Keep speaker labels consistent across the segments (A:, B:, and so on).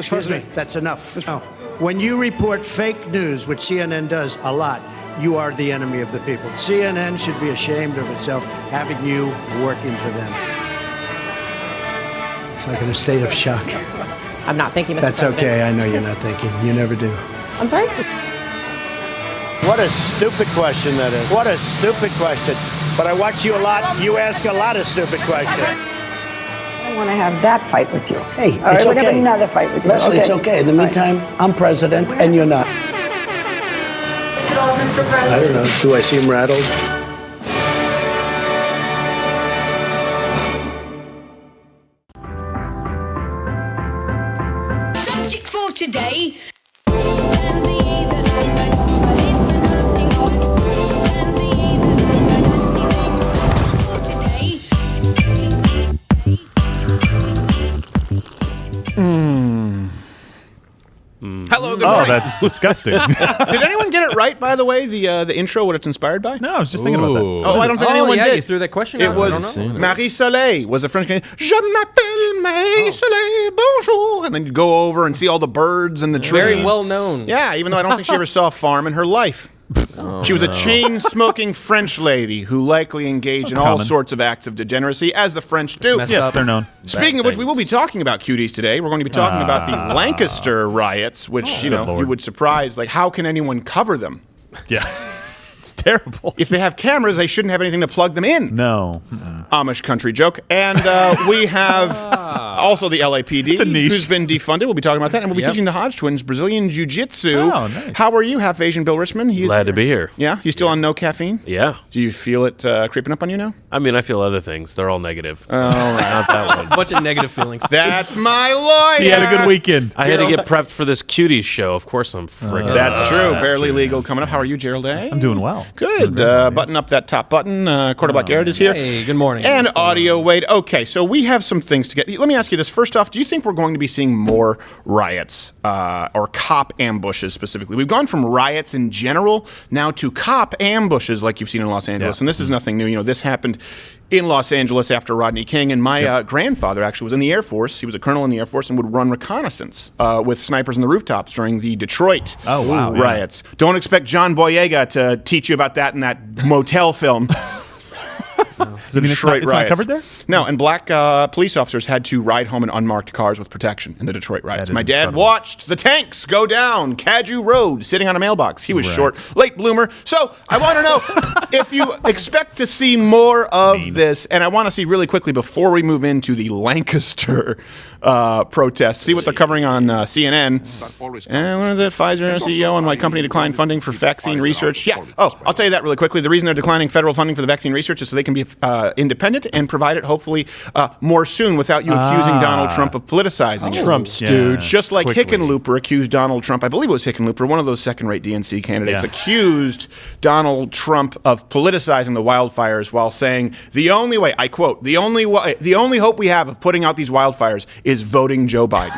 A: Excuse me, that's enough.
B: No.
A: When you report fake news, which CNN does a lot, you are the enemy of the people. CNN should be ashamed of itself having you working for them. It's like in a state of shock.
C: I'm not thinking, Mr.
A: That's
C: President.
A: okay. I know you're not thinking. You never do.
C: I'm sorry?
A: What a stupid question that is. What a stupid question. But I watch you a lot. You ask a lot of stupid questions.
D: I don't want to have that fight with you.
A: Hey,
D: All right,
A: it's
D: we're going to
A: okay.
D: have another fight with you.
A: Leslie, it's okay. In the meantime, I'm president and you're not. I don't know. Do I seem rattled?
E: Subject for today.
F: Hello, good
G: Oh,
F: morning.
G: that's disgusting.
F: Did anyone get it right, by the way, the intro, what it's inspired by?
G: No, I was just thinking about that.
F: Oh, I don't think anyone
H: yeah,
F: did.
H: you threw that question
F: It
H: out.
F: was
H: I don't know.
F: Marie Soleil was a French Canadian. Je m'appelle Marie Soleil, bonjour. And then you'd go over and see all the birds and the trees.
H: Very well known.
F: Yeah, even though I don't think she ever saw a farm in her life. She was a chain-smoking French lady who likely engaged in all
G: common.
F: sorts of acts of degeneracy, as the French do.
H: Messed
G: Yes,
H: up.
G: they're known.
F: Speaking of which, we will be talking about cuties today. We're going to be talking about the Lancaster riots, which,
G: good Lord.
F: you would surprise. Like, how can anyone cover them?
G: Yeah. It's terrible.
F: If they have cameras, they shouldn't have anything to plug them in.
G: No.
F: Amish country joke. And we have also the LAPD,
G: a niche.
F: who's been defunded. We'll be talking about that. And we'll be
H: Yep.
F: teaching the Hodge twins Brazilian Jiu-Jitsu.
G: Oh, nice.
F: How are you, half Asian Bill Richmond? He's
I: Glad to be here.
F: Yeah? You still on no caffeine?
I: Yeah.
F: Do you feel it creeping up on you now?
I: I mean, I feel other things. They're all negative. Not that one.
H: A bunch of negative feelings.
F: That's my lawyer.
G: He had a good weekend.
I: I had to get prepped for this Cuties show. Of course I'm friggin'
F: That's true. Barely legal coming up. How are you, Gerald A?
G: I'm doing well.
F: Good. Button up that top button. Quarterback Garrett is here.
H: Hey, good morning.
F: And
H: What's going
F: Audio Wade. Okay, so we have some things to get. Let me ask you this. First off, do you think we're going to be seeing more riots or cop ambushes specifically? We've gone from riots in general now to cop ambushes like you've seen in Los Angeles.
G: Yeah.
F: And this is nothing new. You know, this happened in Los Angeles after Rodney King. And my grandfather actually was in the Air Force. He was a colonel in the Air Force and would run reconnaissance with snipers on the rooftops during the Detroit
G: Oh, wow, yeah.
F: riots. Don't expect John Boyega to teach you about that in that motel film. The
G: You mean it's not-
F: Detroit
G: it's not
F: riots.
G: covered there?
F: No, and black police officers had to ride home in unmarked cars with protection in the Detroit riots.
G: That is
F: My dad
G: incredible.
F: watched the tanks go down Cadieux Road sitting on a mailbox. He was
G: Right.
F: short, late bloomer. So I want to know if you expect to see more of this, and I want to see really quickly before we move into the Lancaster protests, see what they're covering on CNN. And what is it? Pfizer CEO and my company declined funding for vaccine research. Yeah. Oh, I'll tell you that really quickly. The reason they're declining federal funding for the vaccine research is so they can be independent and provide it hopefully more soon without you accusing Donald Trump of politicizing it.
I: Trump stooge.
F: Just like
G: Quickly.
F: Hickenlooper accused Donald Trump, I believe it was Hickenlooper, one of those second-rate DNC candidates,
G: Yeah.
F: accused Donald Trump of politicizing the wildfires while saying the only way, I quote, the only hope we have of putting out these wildfires is voting Joe Biden.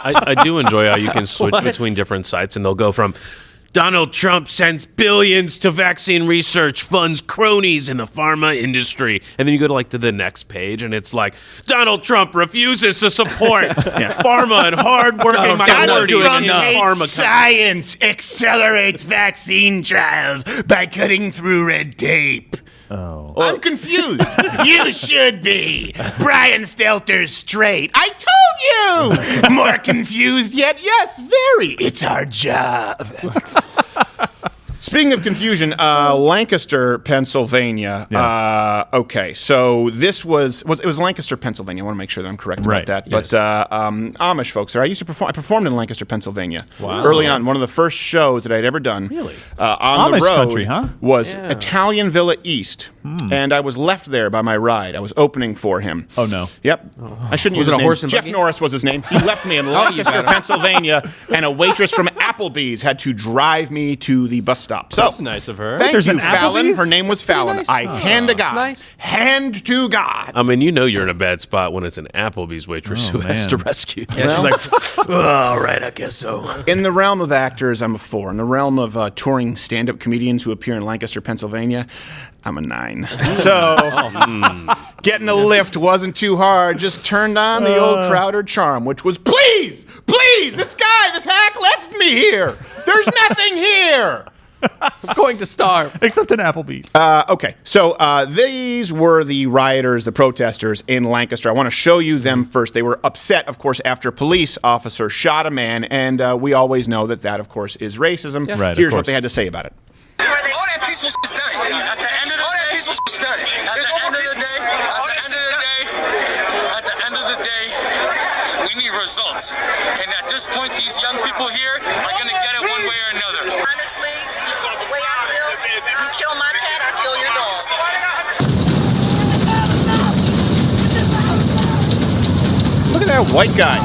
I: I do enjoy how you can switch between different sites and they'll go from Donald Trump sends billions to vaccine research, funds cronies in the pharma industry. And then you go to the next page and it's like, Donald Trump refuses to support pharma and hardworking minorities in the pharma
F: science accelerates vaccine trials by cutting through red tape.
G: Oh.
F: I'm confused. You should be. Brian Stelter's straight. I told you. More confused yet? Yes, very. It's our job. Speaking of confusion, Lancaster, Pennsylvania.
G: Yeah.
F: Okay, so this was Lancaster, Pennsylvania. I want to make sure that I'm correct
G: Right.
F: about that.
H: Yes.
F: But Amish folks there. I performed in Lancaster, Pennsylvania. Wow. Early on, one of the first shows that I'd ever done.
G: Really?
F: On the
G: Amish
F: road
G: country, huh?
F: was Italian Villa East, and I was left there by my ride. I was opening for him.
G: Oh, no.
F: Yep. I shouldn't
H: Was
F: use
H: it
F: his
H: a
F: name.
H: horse and
F: Jeff
H: buggy?
F: Norris was his name. He left me in Lancaster,
H: got it.
F: Pennsylvania, and a waitress from Applebee's had to drive me to the bus stop. So
H: That's nice of her.
F: Thank
G: There's
F: you,
G: an
F: Fallon.
G: Applebee's?
F: Her name was Fallon.
H: nice.
F: I hand to God.
H: nice.
F: Hand to God.
I: I mean, you know you're in a bad spot when it's an Applebee's waitress
G: Oh,
I: who has
G: man.
I: to rescue you.
H: Yeah, she's like,
I: All right, I guess so.
F: In the realm of actors, I'm a 4. In the realm of touring stand-up comedians who appear in Lancaster, Pennsylvania, I'm a 9. line. So getting a lift wasn't too hard. Just turned on the old Crowder charm, which was, please, this hack left me here. There's nothing here.
H: I'm going to starve.
G: Except in Applebee's.
F: Okay, so these were the rioters, the protesters in Lancaster. I want to show you them first. They were upset, of course, after a police officer shot a man, and we always know that, of course, is racism.
G: Yeah. Right,
F: Here's what they had to say about it.
B: All that peaceful shit's done. At the end of the day, shit's done. At the end of the day, we need results. And at this point, these young people here are going to get it one way or another.
C: Honestly, the way I feel, you kill my cat, I kill your dog.
F: Look at that white guy.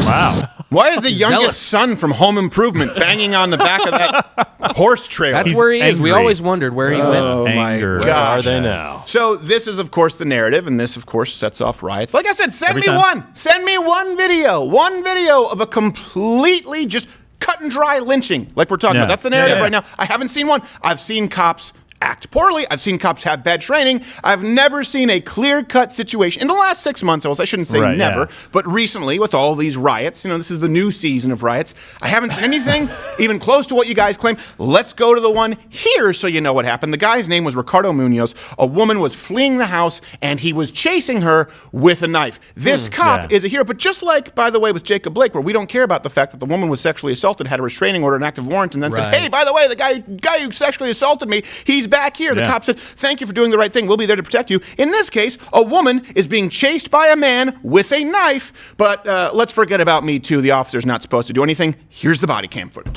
G: Wow.
F: Why is the youngest
H: Zealous.
F: son from Home Improvement banging on the back of that horse trailer?
H: That's
G: He's
H: where he is. We
G: angry.
H: always wondered where he
F: Oh
H: went.
F: my
G: Anger.
F: gosh.
I: Where are they now?
F: So this is, of course, the narrative, and this, of course, sets off riots. Like I said, send
G: Every
F: me
G: time.
F: one. Send me one video of a completely just cut and dry lynching, like we're talking
G: Yeah.
F: about. That's the narrative
G: Yeah.
F: right now. I haven't seen one. I've seen cops act poorly. I've seen cops have bad training. I've never seen a clear-cut situation. In the last 6 months, I shouldn't say
G: Right,
F: never,
G: yeah.
F: but recently with all these riots, this is the new season of riots, I haven't seen anything even close to what you guys claim. Let's go to the one here so you know what happened. The guy's name was Ricardo Munoz. A woman was fleeing the house, and he was chasing her with a knife. This cop
G: Yeah.
F: is a hero, but just like, by the way, with Jacob Blake, where we don't care about the fact that the woman was sexually assaulted, had a restraining order, an active warrant, and then said,
H: Right.
F: hey, by the way, the guy who sexually assaulted me, he's back here. The
G: Yeah.
F: cop said, thank you for doing the right thing. We'll be there to protect you. In this case, a woman is being chased by a man with a knife, but let's forget about Me Too. The officer's not supposed to do anything. Here's the body cam footage.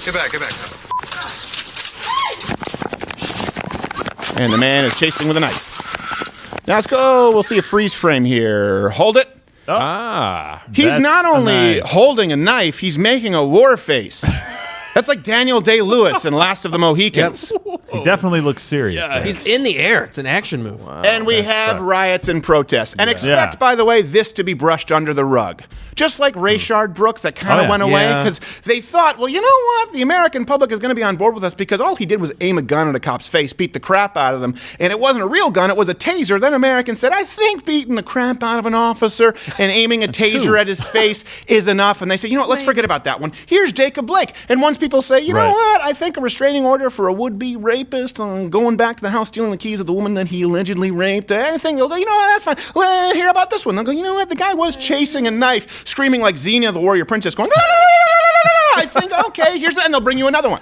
B: Get back.
F: And the man is chasing with a knife. Now let's go. We'll see a freeze frame here. Hold it. He's
G: That's
F: not
G: a
F: only
G: knife.
F: holding a knife, he's making a war face. That's like Daniel Day-Lewis in Last of the Mohicans.
G: He definitely looks serious. there.
H: He's in the air. It's an action move.
F: And we have riots and protests. And expect,
G: Yeah.
F: by the way, this to be brushed under the rug. Just like Rayshard Brooks, that kind of
G: yeah.
F: went away
H: Yeah.
F: because they thought, well, you know what? The American public is going to be on board with us because all he did was aim a gun at a cop's face, beat the crap out of them. And it wasn't a real gun, it was a taser. Then Americans said, I think beating the crap out of an officer and aiming a taser at his face is enough. And they said, you know what? Let's forget about that one. Here's Jacob Blake. And once people say, you know
G: Right.
F: what? I think a restraining order for a would-be rapist going back to the house, stealing the keys of the woman that he allegedly raped, anything, they'll go, you know what? That's fine. Well, hear about this one. They'll go, you know what? The guy was chasing a knife, screaming like Xena, the warrior princess, going, I think, okay, and they'll bring you another one.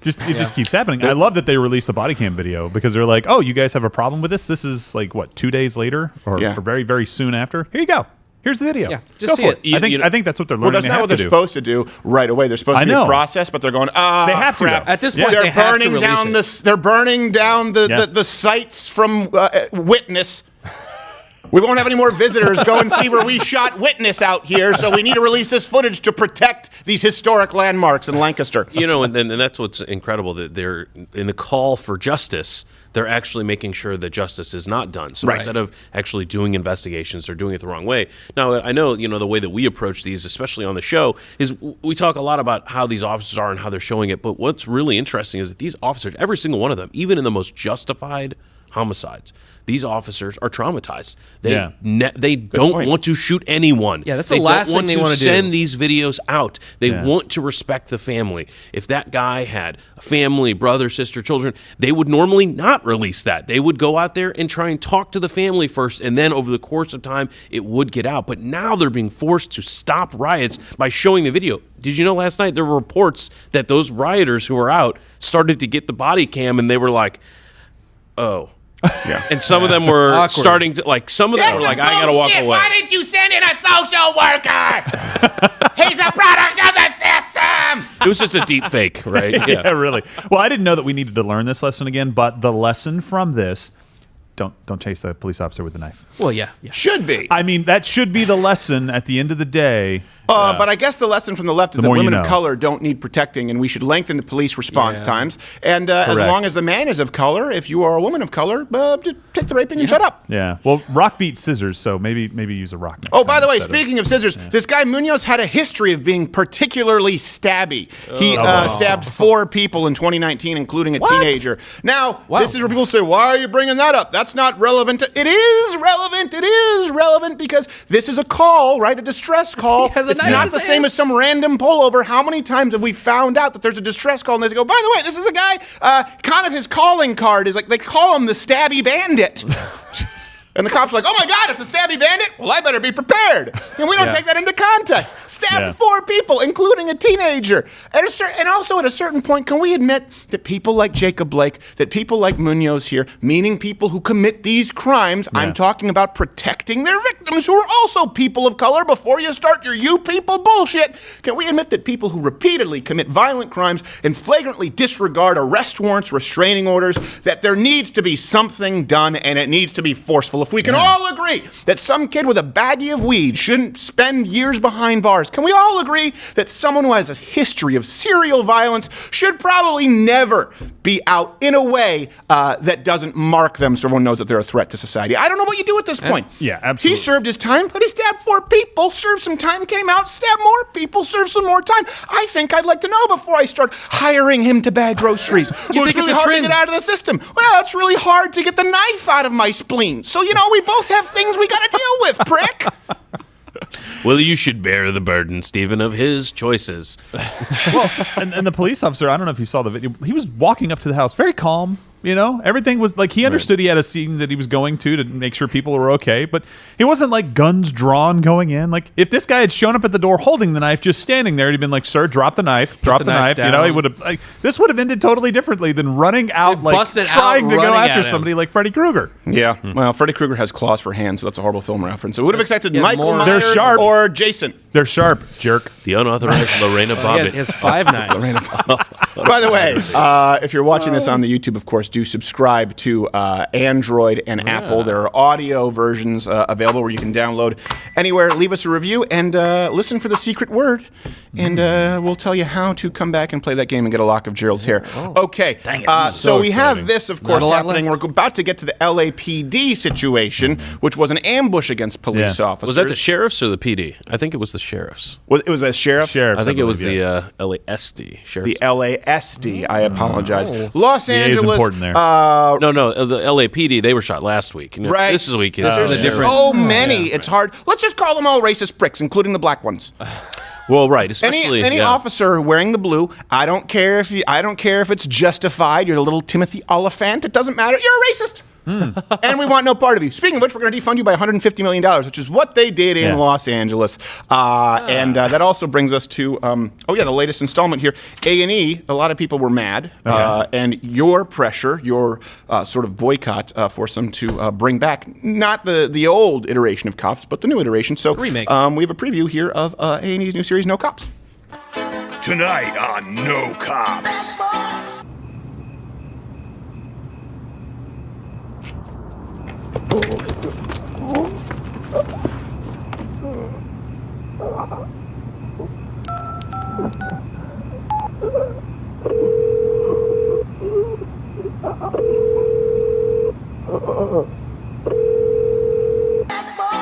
G: It just keeps happening. I love that they released the body cam video because they're like, oh, you guys have a problem with this? This is like, what, 2 days later or very, very soon after? Here you go. Here's the video.
H: Yeah, just
G: Go
H: see
G: for
H: it.
G: I think that's what they're learning.
F: Well, that's
G: they
F: not
G: have
F: what they're
G: to do.
F: supposed to do right away. They're supposed to
G: I
F: be
G: know.
F: a process, but they're going,
G: They have to,
F: crap.
G: though.
H: At this point,
F: they're
H: they have to
F: burning
H: release
F: down
H: it.
F: this. They're burning down the sites from Witness. We won't have any more visitors go and see where we shot Witness out here, so we need to release this footage to protect these historic landmarks in Lancaster.
I: And that's what's incredible, that they're in the call for justice, they're actually making sure that justice is not done. So
F: Right.
I: instead of actually doing investigations, they're doing it the wrong way. Now, I know, the way that we approach these, especially on the show, is we talk a lot about how these officers are and how they're showing it. But what's really interesting is that these officers, every single one of them, even in the most justified homicides, these officers are traumatized. They don't
F: point.
I: want to shoot anyone.
H: Yeah, that's the last thing they wanna do.
I: send these videos out. They
G: Yeah.
I: want to respect the family. If that guy had a family, brother, sister, children, they would normally not release that. They would go out there and try and talk to the family first, and then over the course of time, it would get out. But now they're being forced to stop riots by showing the video. Did you know last night there were reports that those rioters who were out started to get the body cam, and they were like, oh.
F: Yeah.
I: And some of them were
H: Awkward.
I: starting to, some of them were like, I gotta walk away.
F: Why didn't you send in a social worker? He's a product of the system.
I: It was just a deep fake, right?
G: Yeah, really. Well, I didn't know that we needed to learn this lesson again, but the lesson from this, don't chase a police officer with a knife.
H: Well, yeah.
F: Should be.
G: I mean, that should be the lesson at the end of the day.
F: But I guess the lesson from the left is that women of color don't need protecting, and we should lengthen the police response times. And as long as the man is of color, if you are a woman of color, just take the raping and shut up.
G: Yeah. Well, rock beats scissors, so maybe use a rock.
F: Oh, by the way, speaking of scissors, this guy Munoz had a history of being particularly stabby. He stabbed 4 people in 2019, including a teenager. Now, this is where people say, why are you bringing that up? That's not relevant. It is relevant. It is relevant because this is a call, right? A distress call. It's not the same as some random pullover. How many times have we found out that there's a distress call and they go, by the way, this is a guy, kind of his calling card is like, they call him the Stabby Bandit. And the cops are like, oh my God, it's a Stabby Bandit? Well, I better be prepared. And we don't take that into context. Stabbed 4 people, including a teenager. And also at a certain point, can we admit that people like Jacob Blake, that people like Munoz here, meaning people who commit these crimes, I'm talking about protecting their victims who are also people of color before you start your you people bullshit. Can we admit that people who repeatedly commit violent crimes and flagrantly disregard arrest warrants, restraining orders, that there needs to be something done and it needs to be forceful? If we can all agree that some kid with a baggie of weed shouldn't spend years behind bars, can we all agree that someone who has a history of serial violence should probably never be out in a way that doesn't mark them so everyone knows that they're a threat to society? I don't know what you do at this point.
G: Yeah, absolutely.
F: He served his time, but he stabbed 4 people, served some time, came out, stabbed more people, served some more time. I think I'd like to know before I start hiring him to bag groceries. Well, it's really hard to get out of the system. Well, it's really hard to get the knife out of my spleen. So, we both have things we gotta deal with, prick.
I: Well, you should bear the burden, Stephen, of his choices.
G: Well, and the police officer, I don't know if you saw the video, he was walking up to the house very calm. Everything was like he understood he had a scene that he was going to make sure people were okay, but he wasn't like guns drawn going in. Like if this guy had shown up at the door holding the knife, just standing there, he'd been like, "Sir, drop the knife, drop the knife." He would have this would have ended totally differently than running out trying to go after somebody like Freddy Krueger.
F: Yeah, well, Freddy Krueger has claws for hands, so that's a horrible film reference. So we would have expected Michael Myers or Jason.
G: They're sharp, jerk.
I: The unauthorized Lorena Bobbitt.
H: He has 5 knives.
F: By the way, if you're watching this on the YouTube, of course, do subscribe to Android and Apple. There are audio versions available where you can download anywhere. Leave us a review and listen for the secret word, and we'll tell you how to come back and play that game and get a lock of Gerald's hair. Okay,
G: dang it.
F: so we have this, of course, happening. We're about to get to the LAPD situation, which was an ambush against police officers.
I: Was that the sheriffs or the PD? I think it was the sheriffs.
F: It was a sheriff?
I: I think it was the LASD.
F: The LASD. I apologize. Los Angeles.
G: Is important there.
I: No, the LAPD, they were shot last week.
F: Right.
I: This is a week.
F: This is different. So many. It's hard. Let's just call them all racist pricks, including the black ones.
I: Well, right. Especially
F: any officer wearing the blue. I don't care if it's justified. You're the little Timothy Oliphant. It doesn't matter. You're a racist. And we want no part of you. Speaking of which, we're going to defund you by $150 million, which is what they did in Los Angeles. And that also brings us to, the latest installment here. A&E, a lot of people were mad. And your pressure, your sort of boycott forced them to bring back not the old iteration of Cops, but the new iteration. So
H: remake.
F: We have a preview here of A&E's new series, No Cops.
J: Tonight on No Cops.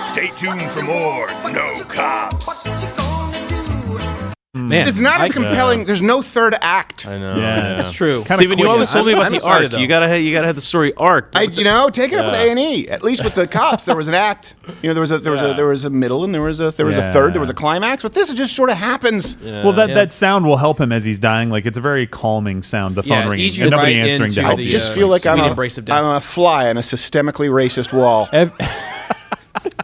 J: Stay tuned for more No Cops.
H: Man,
F: it's not as compelling. There's no third act.
I: I know.
G: Yeah,
H: that's true.
I: Steven, you always told me about the arc. You gotta have the story arc.
F: Take it up with A&E. At least with the Cops, there was an act. There was a middle, and there was a third. There was a climax. But this just sort of happens.
G: Yeah. Well, that sound will help him as he's dying. Like it's a very calming sound. The phone ringing and nobody answering to help.
F: I just feel like I'm a fly on a systemically racist wall.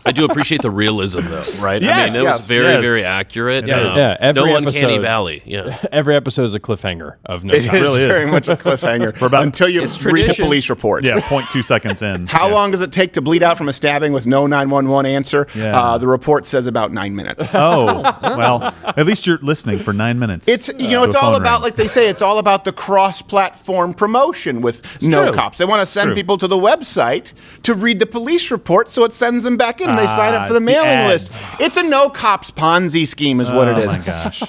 I: I do appreciate the realism, though, right?
G: Yes,
I: I mean, it was very accurate.
K: Every
I: no
K: episode,
I: uncanny valley. Yeah,
K: every episode is a cliffhanger of No
F: Cops.
K: Cops.
F: It is very much a cliffhanger until you read the police report.
G: Yeah, 0.2 seconds in.
F: How long does it take to bleed out from a stabbing with no 911 answer? The report says about 9 minutes.
G: Oh, well, at least you're listening for 9 minutes.
F: It's it's all about, like they say, it's all about the cross-platform promotion with No Cops. They want to send people to the website to read the police report, so it sends them back in. them. They sign up for the mailing list. It's a no cops Ponzi scheme is what it is.
G: Oh, my gosh.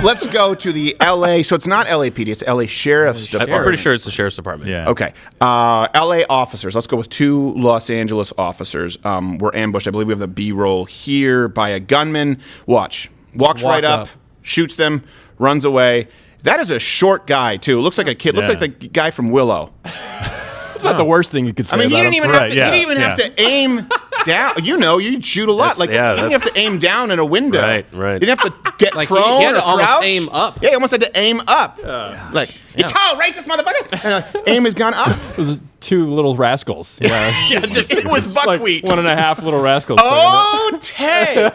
F: Let's go to the L.A. So it's not LAPD. It's L.A. Sheriff's Department.
I: I'm pretty sure it's the Sheriff's Department.
G: Yeah.
F: Okay. L.A. officers. Let's go with 2 Los Angeles officers. Were ambushed. I believe we have the B-roll here by a gunman. Watch. Walks right up, shoots them, runs away. That is a short guy, too. Looks like a kid. Looks like the guy from Willow.
K: It's not the worst thing you could say.
F: I mean, he
K: about
F: didn't
K: him.
F: even have to aim down. You know, you shoot a lot. You didn't have to aim down in a window.
I: Right.
F: You didn't have to get
H: Like,
F: prone
H: he had
F: or
H: to almost
F: crouch.
H: aim up.
F: Yeah, he almost had to aim up. You tall, racist motherfucker. And aim has gone up.
K: It was 2 little rascals. Yeah,
F: It was buckwheat.
K: like 1.5 little rascals.
F: Oh, Tay.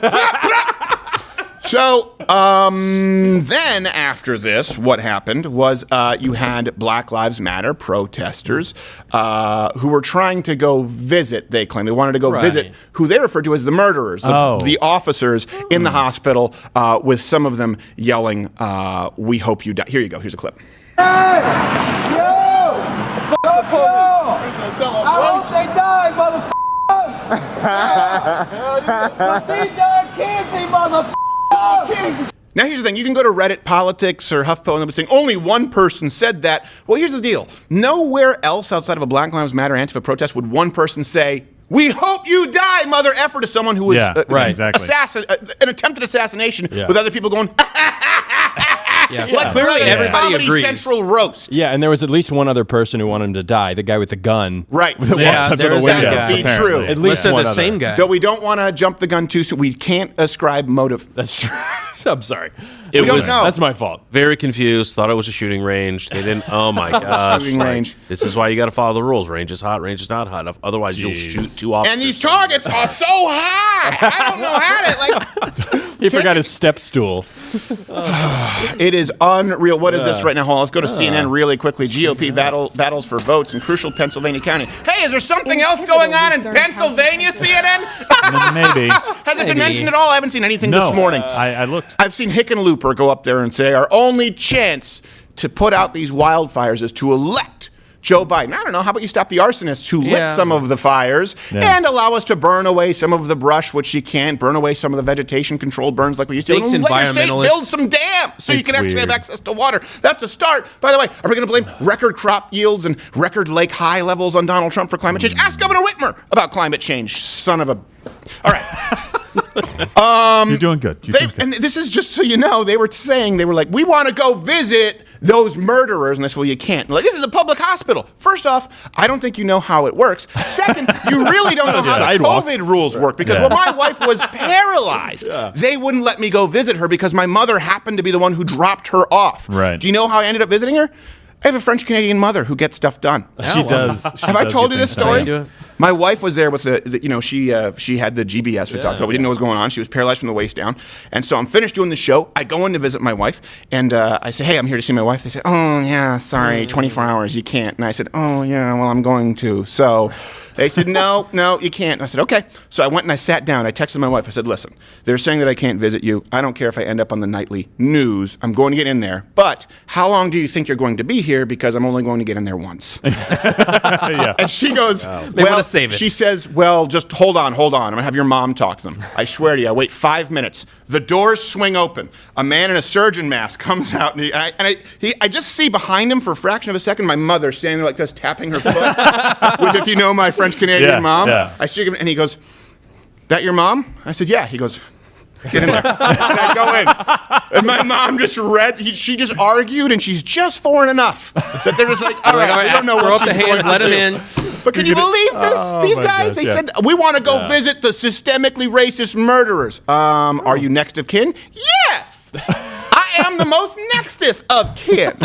F: So, then after this, what happened was you had Black Lives Matter protesters who were trying to go visit, they claim. They wanted to go visit who they referred to as the murderers, the officers in the hospital, with some of them yelling, "We hope you die." Here you go. Here's a clip.
L: I hope they die, motherfuckers! These darn kids, they motherfuckers!
F: Now, here's the thing. You can go to Reddit Politics or HuffPo and they'll be saying only one person said that. Well, here's the deal. Nowhere else outside of a Black Lives Matter Antifa protest would one person say, "We hope you die, mother effer," to someone who was an attempted assassination with other people going, like
H: clearly everybody
F: Comedy
H: agrees.
F: Central roast.
K: Yeah, and there was at least one other person who wanted him to die, the guy with the gun.
F: Right.
G: Yeah,
H: there's that guy.
F: Be true.
K: At least
H: They're
K: one
H: the
K: other.
H: same guy.
F: Though we don't want to jump the gun too soon. We can't ascribe motive.
K: That's true. I'm sorry.
I: It
F: We don't
I: was
F: know.
K: That's my fault.
I: very confused. Thought it was a shooting range. They didn't. Oh my gosh!
F: Shooting range.
I: This is why you got to follow the rules. Range is hot. Range is not hot. Otherwise, you'll shoot 2 officers.
F: And these targets are so high. I don't know how to,
K: He forgot his step stool.
F: It is unreal. What is this right now? Hold on. Let's go to CNN really quickly. GOP battles for votes in crucial Pennsylvania County. Hey, is there something else going on in Pennsylvania, CNN?
G: Maybe.
F: Has it been mentioned at all? I haven't seen anything this morning.
G: I looked.
F: I've seen Hickenlooper go up there and say our only chance to put out these wildfires is to elect Joe Biden. I don't know. How about you stop the arsonists who lit some of the fires and allow us to burn away some of the brush, which you can't, burn away some of the vegetation-controlled burns like we used to.
H: Thanks,
F: and let your state
H: environmentalists.
F: build some dams so you
G: It's
F: can actually have
G: weird.
F: access to water. That's a start. By the way, are we going to blame record crop yields and record lake high levels on Donald Trump for climate change? Ask Governor Whitmer about climate change, son of a... All right.
G: You're doing good.
F: And this is just so you know, they were like, we want to go visit those murderers. And I said, well, you can't. Like, this is a public hospital. First off, I don't think you know how it works. Second, you really don't know how the
K: Sidewalk.
F: COVID rules work. Because when my wife was paralyzed, they wouldn't let me go visit her because my mother happened to be the one who dropped her off.
G: Right.
F: Do you know how I ended up visiting her? I have a French-Canadian mother who gets stuff done.
G: She does.
F: Have I told you this story?
H: Do it.
F: My wife was there with she had the GBS we talked about. We didn't know what was going on. She was paralyzed from the waist down. And so I'm finished doing the show. I go in to visit my wife, and I say, hey, I'm here to see my wife. They say, oh, yeah, sorry, 24 hours, you can't. And I said, oh, yeah, well, I'm going to. So they said, no, you can't. And I said, okay. So I went and I sat down. I texted my wife. I said, listen, they're saying that I can't visit you. I don't care if I end up on the nightly news. I'm going to get in there. But how long do you think you're going to be here? Because I'm only going to get in there once. And she goes,
H: They want to save it.
F: She says, well, just hold on. I'm going to have your mom talk to them. I swear to you, I wait 5 minutes. The doors swing open. A man in a surgeon mask comes out, and I just see behind him for a fraction of a second my mother standing there like this, tapping her foot with, if you know my French-Canadian mom.
G: Yeah.
F: I shake him, and he goes, that your mom? I said, yeah. He goes, get in there. And I go in. And my mom just she just argued, and she's just foreign enough that they're just like, all right, we don't know
H: throw
F: what
H: up
F: she's
H: the hands,
F: going to
H: let him
F: do.
H: in.
F: But can you believe this? These
G: my
F: guys,
G: gosh,
F: they said, we want to go visit the systemically racist murderers. Are you next of kin? Yes! I am the most nextest of kin.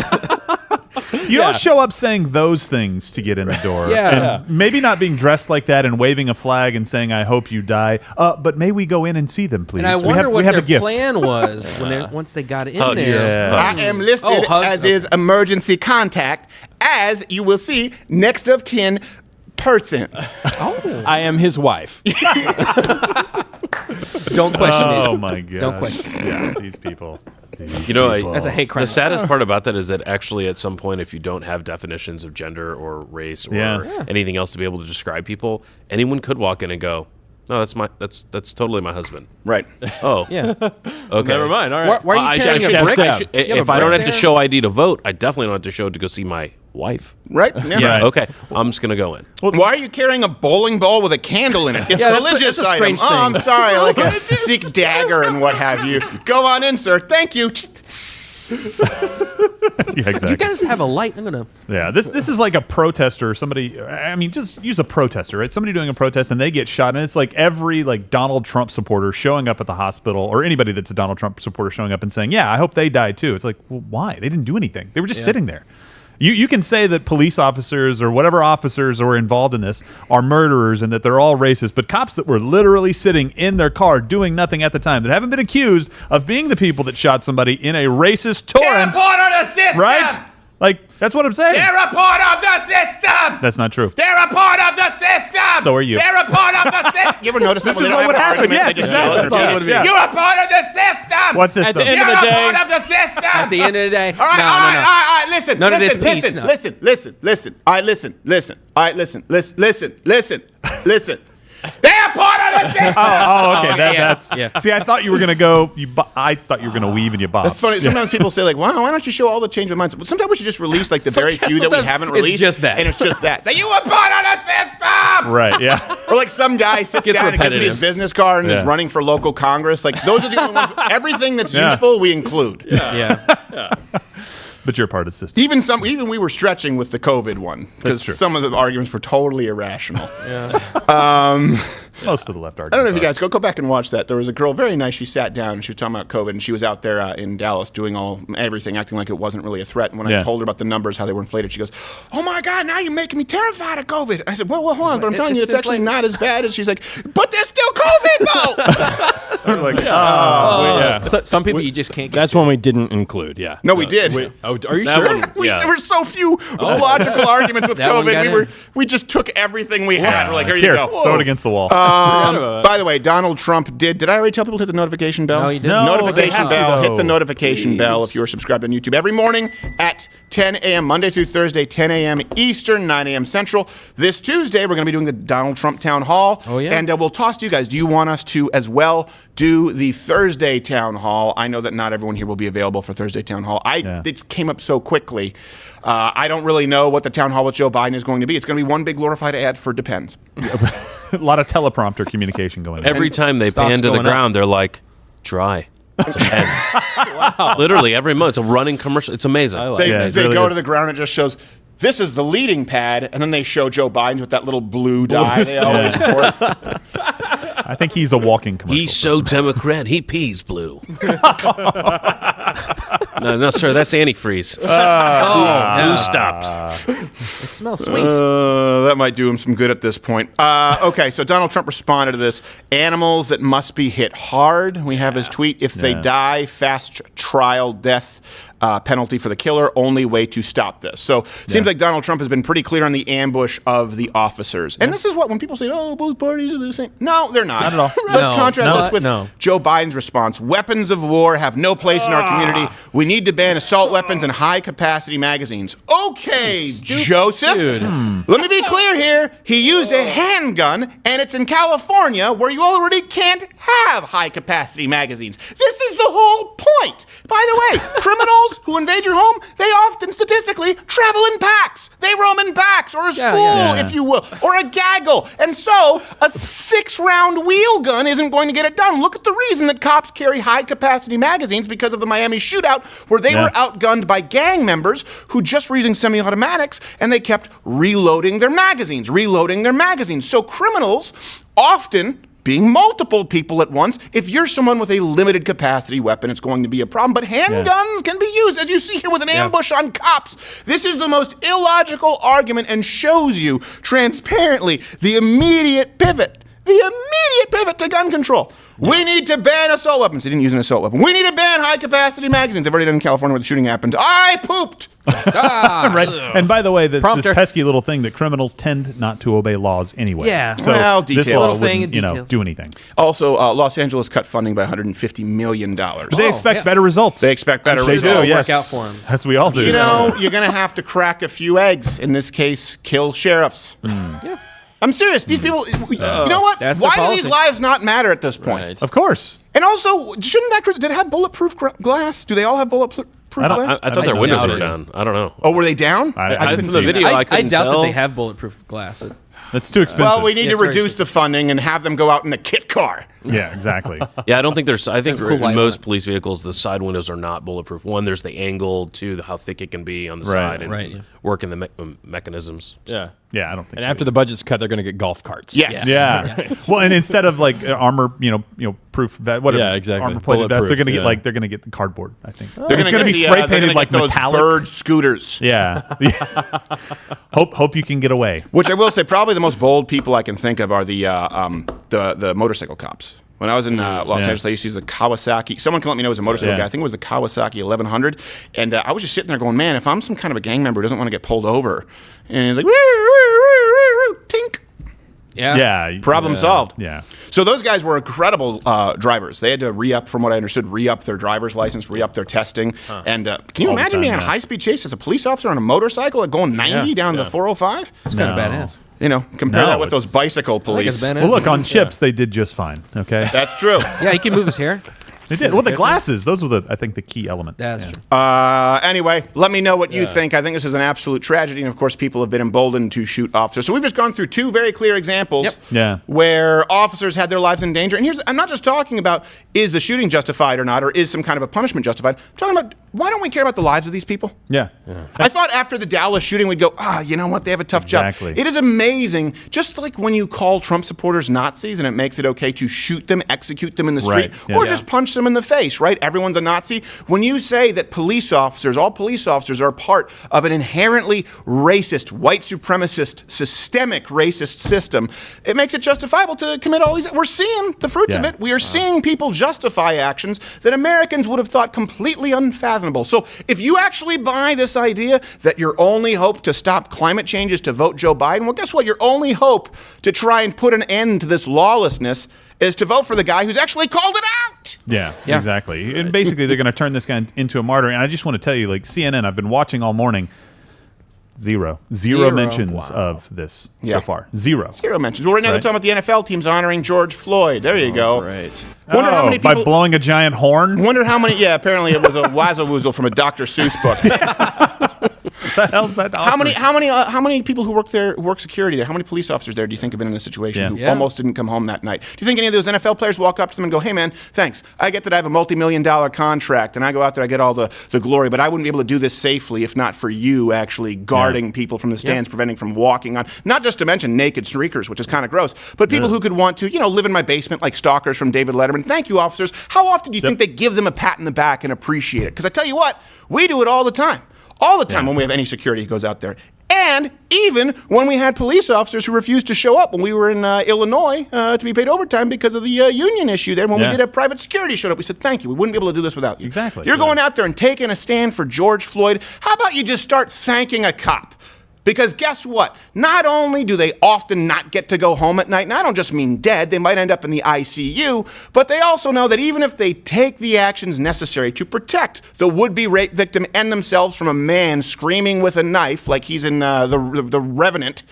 G: You don't show up saying those things to get in the door. And maybe not being dressed like that and waving a flag and saying, I hope you die. But may we go in and see them, please?
H: And I wonder what
G: we have
H: their
G: a gift.
H: plan was once they got in there.
G: Yeah.
F: I am listed as is emergency contact, as you will see, next of kin person.
K: I am his wife.
H: Don't question it.
G: Oh, my God.
H: Don't question it.
G: Yeah, these people.
H: That's a hate crime.
I: The saddest part about that is that actually at some point, if you don't have definitions of gender or race or anything else to be able to describe people, anyone could walk in and go, No, that's totally my husband.
F: Right.
I: Oh.
H: Yeah.
I: Okay.
K: Never mind. All right.
H: Why are you carrying a brick?
I: If I don't have to show ID to vote, I definitely don't have to show it to go see my wife.
F: Right? Yeah.
G: Yeah.
I: Okay. I'm just going to go in.
F: Why are you carrying a bowling ball with a candle in it? It's
H: Yeah, that's a-
F: religious
H: that's a
F: item.
H: strange
F: Oh, I'm
H: thing.
F: sorry. Like a Sikh dagger and what have you. Go on in, sir. Thank you.
G: Yeah, exactly.
H: You guys have a light. I'm gonna.
G: Yeah, this is like a protester. Somebody, I mean, just use a protester, right? Somebody doing a protest and they get shot, and it's like every like Donald Trump supporter showing up at the hospital, or anybody that's a Donald Trump supporter showing up and saying, "Yeah, I hope they die too." It's like, well, why? They didn't do anything. They were just sitting there. You can say that police officers or whatever officers are involved in this are murderers and that they're all racist, but cops that were literally sitting in their car doing nothing at the time, that haven't been accused of being the people that shot somebody in a racist torrent,
L: They're a part of the system.
G: right? Like, that's what I'm saying.
L: They're a part of the system.
G: That's not true.
L: They're a part of the system.
G: So are you.
L: They're a part of the system.
F: You ever notice that
G: This
F: when
G: is
F: they
G: what
F: don't
G: would
F: have an
G: happen.
F: argument,
G: Yes,
F: they just
G: exactly.
F: yell at
G: That's
F: their
G: all it
F: kid?
G: would be.
F: Yeah.
L: You're a part of the system.
G: What's this?
H: At the end
L: You're
H: of the
L: a
H: day.
L: part of the system.
H: At the end of the day.
L: All right,
H: no,
L: all
H: no,
L: right,
H: no.
L: all right. Listen,
H: None of
L: listen,
H: this peace,
L: listen,
H: no.
L: listen, listen, listen. All right, listen, listen. All right, listen, listen. They're a part of the system.
G: Oh, okay.
H: yeah.
G: That's See, I thought you were gonna go. I thought you were gonna weave and you bob.
F: That's funny. Sometimes people say like, "Wow, why don't you show all the change of minds?" But sometimes we should just release like the very few that we haven't
H: it's
F: released.
H: just that.
F: and it's just that.
L: Say you a part of the system.
G: Right? Yeah.
F: Or like some guy sits
H: Gets
F: down and gives me his
H: repetitive.
F: business card and is
G: Yeah.
F: running for local Congress. Like those are the only ones. Everything that's
G: Yeah.
F: useful, we include.
H: Yeah.
G: But you're part of the system.
F: Even we were stretching with the COVID one because
G: true.
F: some of the arguments were totally irrational.
G: Most of the left arguments.
F: I don't know if you guys go back and watch that. There was a girl, very nice. She sat down and she was talking about COVID, and she was out there in Dallas doing everything, acting like it wasn't really a threat. And when I told her about the numbers, how they were inflated, she goes, "Oh my God, now you're making me terrified of COVID." I said, "Well, hold on, but I'm telling you, it's actually not as bad as." She's like, "But there's still COVID though."
G: We're like,
K: yeah.
H: So, some people you just can't get.
K: That's one we didn't include. Yeah.
F: No, we did.
K: Oh, are you
I: That
K: sure?
I: one- yeah.
F: There were so few logical arguments with
H: That one got
F: COVID.
H: in.
F: We just took everything we had. We're like, here you go.
G: Throw it against the wall.
F: By the way, Donald Trump did I already tell people to hit the notification bell?
H: No, you didn't.
G: No, they
F: Notification
G: have to,
F: bell.
G: though.
F: Hit the notification bell if you're subscribed on YouTube. Every morning at 10 a.m., Monday through Thursday, 10 a.m. Eastern, 9 a.m. Central. This Tuesday, we're going to be doing the Donald Trump Town Hall.
H: Oh, yeah.
F: And we'll toss to you guys. Do you want us to, as well, do the Thursday Town Hall? I know that not everyone here will be available for Thursday Town Hall. It came up so quickly. I don't really know what the Town Hall with Joe Biden is going to be. It's going to be one big glorified ad for Depends.
G: A lot of teleprompter communication going on.
I: Every time they
H: Stock's
I: pan to the
H: going up.
I: ground, they're like, dry. It's intense. Wow. Literally every month. It's a running commercial. It's amazing.
F: They,
G: Yeah, it
F: they
G: really
F: go
G: is.
F: to the ground and it just shows, this is the leading pad, and then they show Joe Biden's with that little blue dye. They always report.
G: I think he's a walking commercial.
I: He's so Democrat, he pees blue. No, sir, that's antifreeze. Who stopped?
H: It smells sweet.
F: That might do him some good at this point. Okay, so Donald Trump responded to this. Animals that must be hit hard. We have his tweet. If they die, fast trial death. Penalty for the killer, only way to stop this. So it seems like Donald Trump has been pretty clear on the ambush of the officers. And this is what, when people say, oh, both parties are the same. No, they're not.
G: Not at all.
F: Let's
H: No,
F: contrast
H: no,
F: this with
H: no.
F: Joe Biden's response. Weapons of war have no place in our community. We need to ban assault weapons and high-capacity magazines. Okay, Joseph. Let me be clear here. He used a handgun, and it's in California where you already can't have high-capacity magazines. This is the whole point. By the way, criminals who invade your home, they often statistically travel in packs. They roam in packs, or a school, if you will, or a gaggle. And so a 6-round wheel gun isn't going to get it done. Look at the reason that cops carry high-capacity magazines because of the Miami shootout where they were outgunned by gang members who just were using semi-automatics, and they kept reloading their magazines. So criminals often being multiple people at once. If you're someone with a limited capacity weapon, it's going to be a problem. But handguns can be used, as you see here with an ambush on cops. This is the most illogical argument and shows you transparently the immediate pivot to gun control. We need to ban assault weapons. He didn't use an assault weapon. We need to ban high-capacity magazines. They've already done in California where the shooting happened. I pooped.
G: Right. And by the way, this
H: Prompter.
G: pesky little thing that criminals tend not to obey laws anyway.
H: Yeah.
G: So
F: Well,
G: this
F: details.
G: law
H: Little thing
G: wouldn't,
H: and details.
G: do anything.
F: Also, Los Angeles cut funding by $150 million.
G: They expect better results.
F: They expect better
G: They
F: results.
G: do, yes.
H: Work out for 'em.
G: As we all do.
F: You know, you're going to have to crack a few eggs. In this case, kill sheriffs. I'm serious. These people, you know what?
H: That's
F: Why
H: the
F: do these
H: politics.
F: lives not matter at this point?
K: Right.
G: Of course.
F: And also, shouldn't that did it have bulletproof glass? Do they all have bulletproof glass?
I: I thought their windows were down. I don't know.
F: Oh, were they down?
G: I
I: From
G: couldn't
I: the
G: see
I: video, I
H: I
I: couldn't
H: doubt
I: tell.
H: that they have bulletproof glass.
G: That's too expensive.
F: Well, we need to
H: it's very
F: reduce the funding and have them go out in a kit car.
G: Yeah, exactly.
I: Yeah, I don't think there's. I think
H: Has a cool light
I: in
H: on
I: most
H: it.
I: police vehicles, the side windows are not bulletproof. One, there's the angle. Two, how thick it can be on the
G: Right.
I: side and
H: Right, yeah.
I: working the mechanisms.
K: Yeah.
G: Yeah, I don't think
K: And
G: so.
K: after the budget's cut, they're going to get golf carts.
F: Yes.
G: Yeah. Well, and instead of like armor, proof vest, whatever.
K: Yeah, exactly.
G: Armor plated vest. They're
K: Bulletproof,
G: going to get
K: yeah.
G: they're going to get the cardboard. I think
F: They're
G: it's going to be spray painted like
F: those
G: metallic.
F: bird scooters.
G: Yeah. Hope you can get away.
F: Which I will say, probably the most bold people I can think of are the motorcycle cops. When I was in Los Angeles, I used to use the Kawasaki. Someone can let me know it was a motorcycle guy. I think it was the Kawasaki 1100. And I was just sitting there going, man, if I'm some kind of a gang member who doesn't want to get pulled over, and he's like, tink.
H: Yeah.
F: Problem solved.
G: Yeah.
F: So those guys were incredible drivers. They had to re-up, from what I understood, re-up their driver's license, re-up their testing. And can you
G: All the
F: imagine
G: time,
F: being on a
G: yeah.
F: high-speed chase as a police officer on a motorcycle and going 90 down the 405?
H: It's kind of badass.
F: You know, compare
G: No,
F: that with those
G: it's-
F: bicycle police.
H: it's badass.
G: Well, look, on chips, they did just fine. Okay.
F: That's true.
H: Yeah, he can move his hair.
G: They did. Well, the glasses, those were I think the key element.
H: That's
G: Yeah.
H: true.
F: Anyway, let me know what you think. I think this is an absolute tragedy, and of course, people have been emboldened to shoot officers. So we've just gone through two very clear examples
G: Yeah.
F: where officers had their lives in danger. And I'm not just talking about is the shooting justified or not, or is some kind of a punishment justified. I'm talking about why don't we care about the lives of these people?
G: Yeah.
F: I thought after the Dallas shooting, we'd go, you know what? They have a tough
G: Exactly.
F: job. It is amazing. Just like when you call Trump supporters Nazis and it makes it okay to shoot them, execute them in the street,
G: Right. Yeah.
F: or just punch them in the face, right? Everyone's a Nazi. When you say that all police officers are part of an inherently racist, white supremacist, systemic racist system, it makes it justifiable to commit all these. We're seeing the fruits of
G: Yeah.
F: it. We are seeing people justify actions that Americans would have thought completely unfathomable. So if you actually buy this idea that your only hope to stop climate change is to vote Joe Biden, well, guess what? Your only hope to try and put an end to this lawlessness is to vote for the guy who's actually called it out.
G: Yeah, exactly. And basically, they're going to turn this guy into a martyr. And I just want to tell you, like CNN, I've been watching all morning. Zero mentions of this so far. Zero
F: mentions. Well, right now they're talking about the NFL teams honoring George Floyd. There you go.
K: Right.
F: Wonder how many
G: by
F: people.
G: blowing a giant horn?
F: Wonder how many. Yeah, apparently it was a wazawoozle from a Dr. Seuss book.
G: What the hell's that?
F: How many people who work security there? How many police officers there do you think have been in a situation who almost didn't come home that night? Do you think any of those NFL players walk up to them and go, "Hey man, thanks. I get that I have a multi-million-dollar contract and I go out there, I get all the glory, but I wouldn't be able to do this safely if not for you actually guarding people from the stands, preventing from walking on." Not just to mention naked streakers, which is kind of gross, but people who could want to, live in my basement like stalkers from David Letterman. Thank you, officers. How often do you think they give them a pat in the back and appreciate it? Because I tell you what, we do it all the time. All the time when we have any security who goes out there. And even when we had police officers who refused to show up when we were in Illinois to be paid overtime because of the union issue there. When we did have private security showed up, we said, thank you. We wouldn't be able to do this without you.
G: Exactly.
F: You're going out there and taking a stand for George Floyd. How about you just start thanking a cop? Because guess what? Not only do they often not get to go home at night, and I don't just mean dead, they might end up in the ICU, but they also know that even if they take the actions necessary to protect the would-be rape victim and themselves from a man screaming with a knife like he's in the Revenant,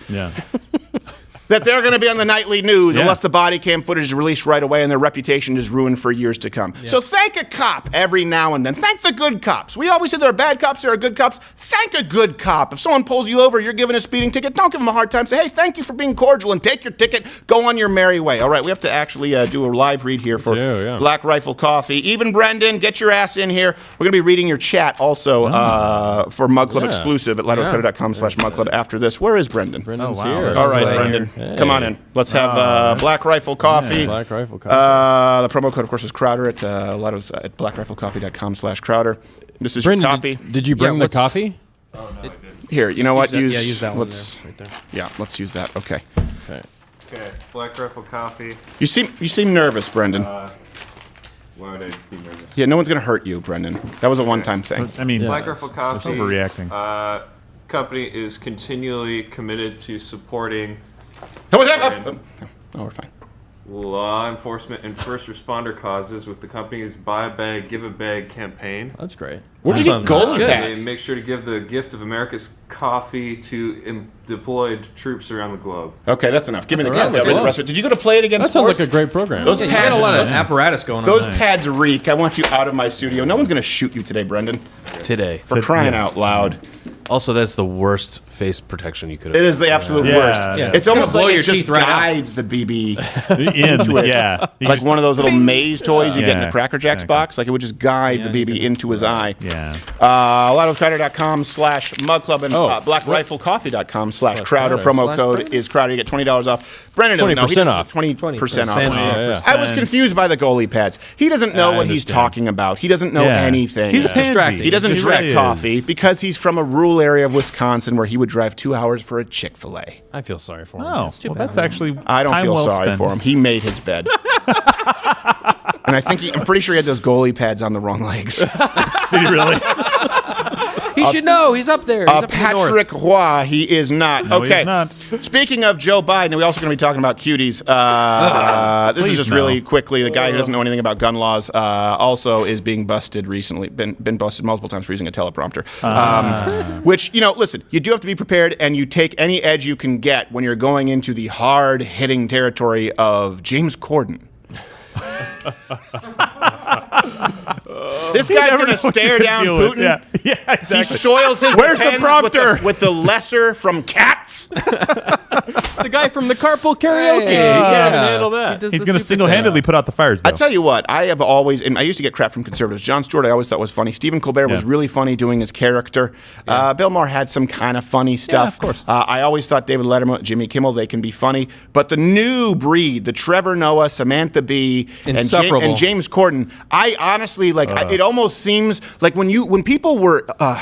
F: that they're going to be on the nightly news unless the body cam footage is released right away and their reputation is ruined for years to come. So thank a cop every now and then. Thank the good cops. We always say there are bad cops, there are good cops. Thank a good cop. If someone pulls you over, you're given a speeding ticket, don't give them a hard time. Say, hey, thank you for being cordial and take your ticket. Go on your merry way. All right, we have to actually do a live read here for Black Rifle Coffee. Even Brendan, get your ass in here. We're going to be reading your chat also for Mug Club exclusive at lightwithpedo.com/mugclub after this. Where is Brendan?
K: Brendan's here.
F: All right, Brendan. Come on in. Let's have Black Rifle Coffee.
K: Black Rifle Coffee.
F: The promo code, of course, is Crowder at blackriflecoffee.com/Crowder. This is
K: Brendan,
F: your copy.
K: Did you bring the coffee?
J: Oh, no, I didn't.
F: Here, you know what?
H: Use that one
F: let's,
H: there, right there.
F: Yeah, let's use that. Okay.
J: Okay, Black Rifle Coffee.
F: You seem nervous, Brendan.
J: Why would I be nervous?
F: Yeah, no one's going to hurt you, Brendan. That was a one-time thing.
G: I mean,
J: Black Rifle Coffee.
G: Overreacting.
J: Company is continually committed to supporting.
F: Oh, we're fine.
J: law enforcement and first responder causes with the company's Buy a Bag, Give a Bag campaign.
K: That's great.
F: Where'd you get goalie pads?
J: They make sure to give the gift of America's coffee to deployed troops around the globe.
F: Okay, that's enough. Give me the
K: That's
F: rest
K: good.
F: of it. Did you go to Play It Against
K: That sounds
F: Sports?
K: like a great program.
F: Those
H: You
F: pads,
H: got a lot of apparatus going on.
F: those pads reek. I want you out of my studio. No one's going to shoot you today, Brendan.
I: Today.
F: For crying out loud.
I: Also, that's the worst face protection you could have.
F: It is the absolute worst.
H: Yeah.
F: It's almost
H: blow
F: like
H: your
F: it just
H: teeth right out.
F: guides the BB
G: In,
F: it.
G: yeah. You
F: like
G: just-
F: one of those little maze toys you get in
G: Yeah,
F: the Cracker Jacks
G: exactly.
F: box. Like it would just guide the BB into his eye.
G: Yeah.
F: LottoCrowder.com/MugClub and BlackRifleCoffee.com/Crowder.
K: Crowder.
F: Promo code is Crowder. You get $20 off. Brendan doesn't know. He
K: 20%
F: does
K: off.
F: 20% off.
K: Yeah.
F: I was confused by the goalie pads. He doesn't know what he's
G: understand.
F: talking about. He doesn't know
G: Yeah.
F: anything.
G: He's a pansy.
H: distracted.
F: He doesn't
G: He
F: drink
G: really
F: coffee
G: is.
F: because he's from a rural area of Wisconsin where he would drive 2 hours for a Chick-fil-A.
K: I feel sorry for him.
G: Oh, well, that's actually
F: I don't
G: time
F: feel
G: well
F: sorry
G: spent.
F: for him. He made his bed. And I think I'm pretty sure he had those goalie pads on the wrong legs.
G: Did he really?
H: He should know. He's up there. He's up in the north.
F: Patrick Roy, he is not.
G: No,
F: okay.
G: he's not.
F: Speaking of Joe Biden, we're also going to be talking about Cuties. This is
G: Please
F: just
G: no.
F: really quickly. The guy who doesn't know anything about gun laws also is being busted recently, been busted multiple times for using a teleprompter. Which, listen, you do have to be prepared, and you take any edge you can get when you're going into the hard-hitting territory of James Corden. This guy's
G: never
F: going
G: know
F: to
G: what
F: stare
G: you're
F: down
G: gonna deal with.
F: Putin.
G: Yeah, exactly.
F: He soils his
G: Where's the
F: depends
G: prompter?
F: with the lesser from Cats.
K: The guy from the carpool karaoke.
H: Hey,
K: He can't
H: yeah.
K: handle that.
H: He does
G: He's
H: the
G: going to
H: stupid
G: single-handedly put out the fires, though.
F: I tell you what, I have always, and I used to get crap from conservatives. Jon Stewart, I always thought was funny. Stephen Colbert was
G: Yeah.
F: really funny doing his character. Bill Maher had some kind of funny stuff.
G: of course.
F: I always thought David Letterman, Jimmy Kimmel, they can be funny. But the new breed, the Trevor Noah, Samantha Bee, and
H: Insufferable.
F: James Corden, I honestly it almost seems like when people were I'm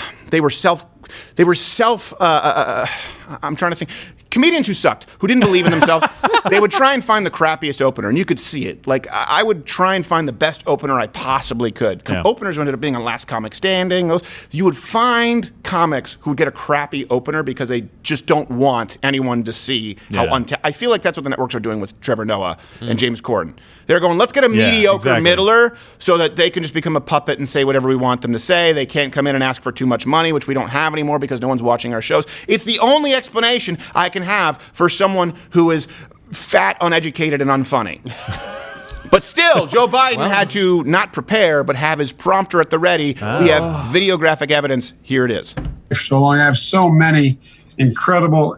F: trying to think. Comedians who sucked, who didn't believe in themselves, they would try and find the crappiest opener, and you could see it. Like, I would try and find the best opener I possibly could.
G: Yeah.
F: Openers ended up being a Last Comic Standing. You would find comics who would get a crappy opener because they just don't want anyone to see how I feel like that's what the networks are doing with Trevor Noah and James Corden. They're going, let's get a mediocre
G: exactly.
F: middler so that they can just become a puppet and say whatever we want them to say. They can't come in and ask for too much money, which we don't have anymore because no one's watching our shows. It's the only explanation I can have for someone who is fat, uneducated, and unfunny. But still, Joe Biden had to not prepare, but have his prompter at the ready. We have videographic evidence. Here it is.
M: So long. I have so many incredible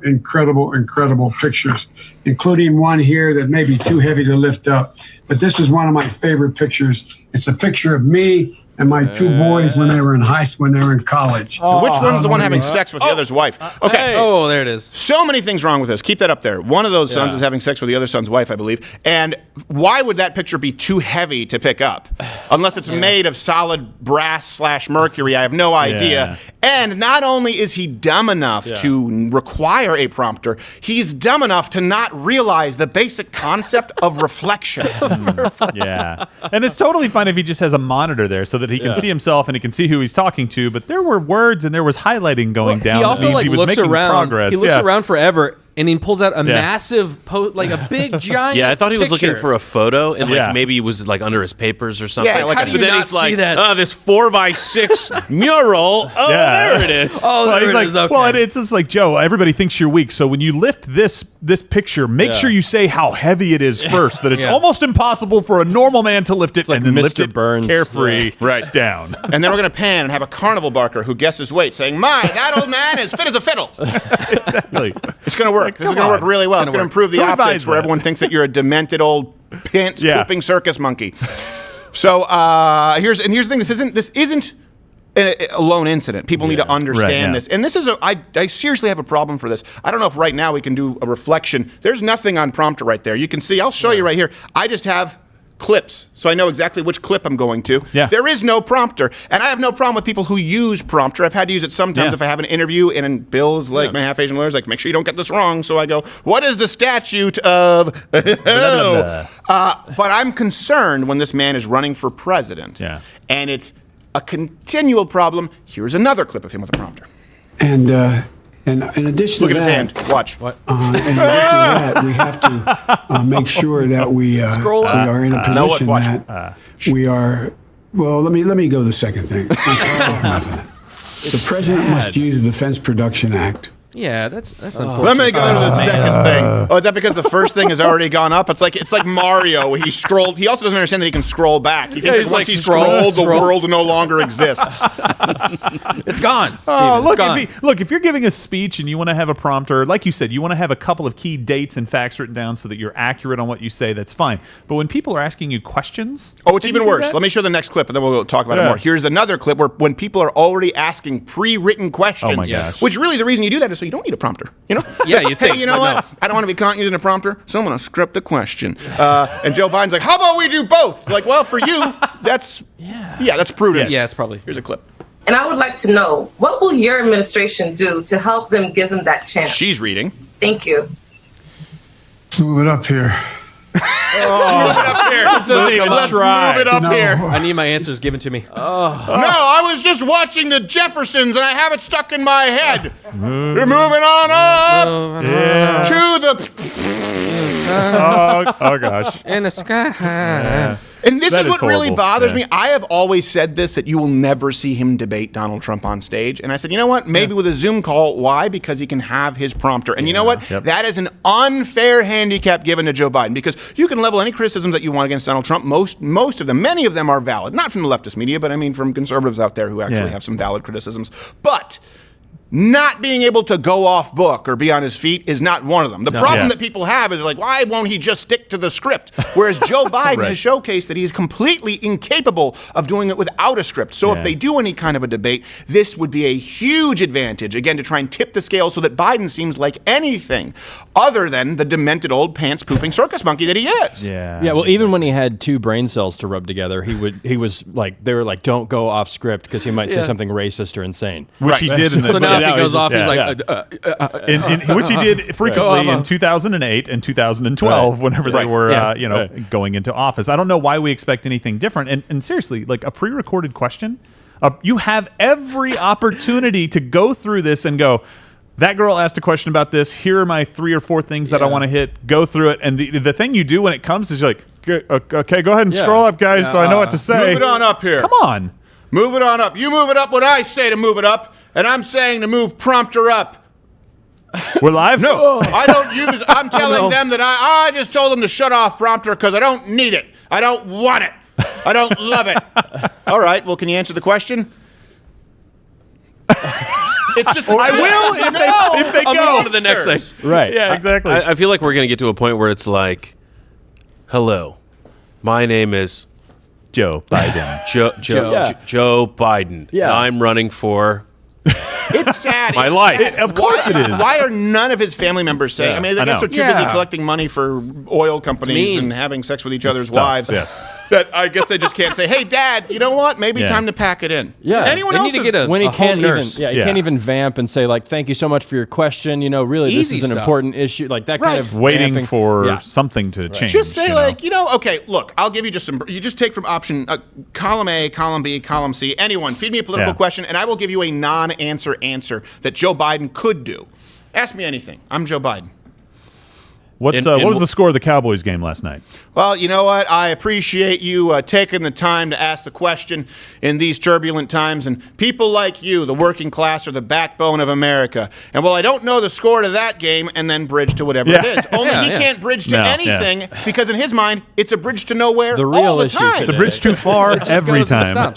M: pictures, including one here that may be too heavy to lift up. But this is one of my favorite pictures. It's a picture of me and my two boys when they were in high school, when they were in college.
F: Which one's the one having sex with the other's wife? Okay.
H: Oh, there it is.
F: So many things wrong with this. Keep that up there. One of those sons is having sex with the other son's wife, I believe. And why would that picture be too heavy to pick up? Unless it's made of solid brass/mercury. I have no idea. And not only is he dumb enough to require a prompter, he's dumb enough to not realize the basic concept of reflection.
G: Yeah. And it's totally fine if he just has a monitor there so that he can see himself and he can see who he's talking to. But there were words and there was highlighting going down.
H: He also
G: that means he was
H: looks
G: making
H: around.
G: progress.
H: He looks around forever, and he pulls out a
G: Yeah.
H: massive, a big giant.
I: Yeah, I thought he was looking
H: picture.
I: for a photo, and maybe he was under his papers or something.
F: Yeah, like
H: How do
I: but
H: you
I: then
H: not
I: he's like,
H: see that?
I: this 4x6 mural. Oh, there it is.
H: Oh,
G: Well,
H: there
G: he's
H: it
G: like,
H: is. Okay.
G: well, it's just like, Joe, everybody thinks you're weak. So when you lift this picture, make sure you say how heavy it is first, that it's almost impossible for a normal man to lift it,
K: like
G: and then lift
K: Mr.
G: it
K: Burns.
G: carefree
F: Right.
G: down.
F: And then we're going to pan and have a carnival barker who guesses weight saying, that old man is fit as a fiddle.
G: Exactly.
F: It's going to work. This is
G: come
F: going to work
G: on.
F: really well. It's going to improve the
G: Who
F: optics
G: advised
F: where
G: that?
F: everyone thinks that you're a demented old pants-pooping circus monkey. So here's the thing. This isn't a lone incident. People need to understand this. And this is I seriously have a problem for this. I don't know if right now we can do a reflection. There's nothing on prompter right there. You can see, I'll show you right here. I just have clips, so I know exactly which clip I'm going to.
G: Yeah.
F: There is no prompter, and I have no problem with people who use prompter. I've had to use it sometimes if I have an interview, and Bill's like, my half Asian lawyer's like, make sure you don't get this wrong. So I go, what is the statute of? But I'm concerned when this man is running for president, and it's a continual problem. Here's another clip of him with a prompter.
M: And And in addition
F: Look
M: to
F: at
M: that,
F: his hand. Watch.
H: What?
M: in addition to that, we have to make sure that we are in a position that we are. Well, let me go to the second thing. The president must use the Defense Production Act.
H: Yeah, that's unfortunate.
F: Let me go to the second thing. Oh, is that because the first thing has already gone up? It's like Mario. He scrolled. He also doesn't understand that he can scroll back. He thinks that once he scrolled, the world no longer exists.
H: It's gone.
G: Oh,
H: Steven,
G: look, if you're giving a speech and you want to have a prompter, like you said, you want to have a couple of key dates and facts written down so that you're accurate on what you say, that's fine. But when people are asking you questions...
F: Oh, it's even worse. Let me show the next clip, and then we'll talk about it more. Here's another clip where when people are already asking pre-written questions,
G: Oh my gosh.
F: which really the reason you do that is so you don't need a prompter. You know?
H: Yeah, you think.
F: Hey, you know what? I don't want to be caught using a prompter, so I'm going to script a question. And Joe Biden's like, how about we do both? Like, well, for you, that's that's prudence.
H: Yeah, it's probably.
F: Here's a clip.
C: And I would like to know, what will your administration do to help them give them that chance?
F: She's reading.
C: Thank you.
M: Move it up here.
F: Let's move it up here.
H: I need my answers given to me.
F: No, I was just watching the Jeffersons, and I have it stuck in my head. We're moving on up to the...
G: oh gosh.
H: In the sky.
F: And this
G: That
F: is what
G: is
F: really
G: horrible.
F: bothers
G: Yeah.
F: me. I have always said this, that you will never see him debate Donald Trump on stage. And I said, you know what? Maybe with a Zoom call. Why? Because he can have his prompter. And you know what?
G: Yep.
F: That is an unfair handicap given to Joe Biden, because you can level any criticisms that you want against Donald Trump. Most of them, many of them are valid. Not from the leftist media, but I mean from conservatives out there who actually have some valid criticisms. But not being able to go off book or be on his feet is not one of them. The problem that people have is like, why won't he just stick to the script? Whereas Joe Biden has showcased that he is completely incapable of doing it without a script. So if they do any kind of a debate, this would be a huge advantage, again, to try and tip the scale so that Biden seems like anything other than the demented old pants-pooping circus monkey that he is.
K: Yeah, well, even when he had two brain cells to rub together, they were like, don't go off script because he might say something racist or insane.
G: Which he did in the...
H: So now if he goes off, he's like...
G: which he did frequently in 2008 and 2012 whenever they were, going into office. I don't know why we expect anything different. And seriously, like a pre-recorded question, you have every opportunity to go through this and go, that girl asked a question about this. Here are my 3 or 4 things that I want to hit. Go through it. And the thing you do when it comes is you're like, okay, go ahead and scroll up, guys, so I know what to say.
F: Move it on up here.
G: Come on.
F: Move it on up. You move it up when I say to move it up, and I'm saying to move prompter up.
G: We're live?
F: No, I don't use... I'm telling them that I just told them to shut off prompter because I don't need it. I don't want it. I don't love it. All right, well, can you answer the question? It's just...
G: I will if they
H: I'll
G: go.
H: move on to the next thing.
K: Right.
G: Yeah, exactly.
I: I feel like we're going to get to a point where it's like, hello, my name is
G: Joe Biden.
I: Joe Biden.
K: Yeah.
I: I'm running for...
F: It's sad.
I: My life.
G: Of course it is.
F: Why are none of his family members saying? I mean, I guess they're too busy collecting money for oil companies and having sex with each other's wives.
G: Yes.
F: That I guess they just can't say, "Hey, Dad, you know what? Maybe time to pack it in."
K: Yeah.
F: Anyone
H: They
F: else
H: need to get
K: when he
H: a
K: can't
H: home
K: even,
H: nurse.
K: he can't even vamp and say like, "Thank you so much for your question." You know, really, this
H: Easy
K: is an
H: stuff.
K: important issue. Like that kind of
G: waiting
K: vamping.
G: for something to change.
F: Just say like, okay, look, I'll give you just some. You just take from option column A, column B, column C. Anyone, feed me a political question, and I will give you a non-answer answer that Joe Biden could do. Ask me anything. I'm Joe Biden.
G: What was the score of the Cowboys game last night?
F: Well, you know what? I appreciate you taking the time to ask the question in these turbulent times. And people like you, the working class, are the backbone of America. And well, I don't know the score to that game and then bridge to whatever it is. Only he can't bridge to anything because in his mind, it's a bridge to nowhere all the time.
G: It's a bridge too far every time.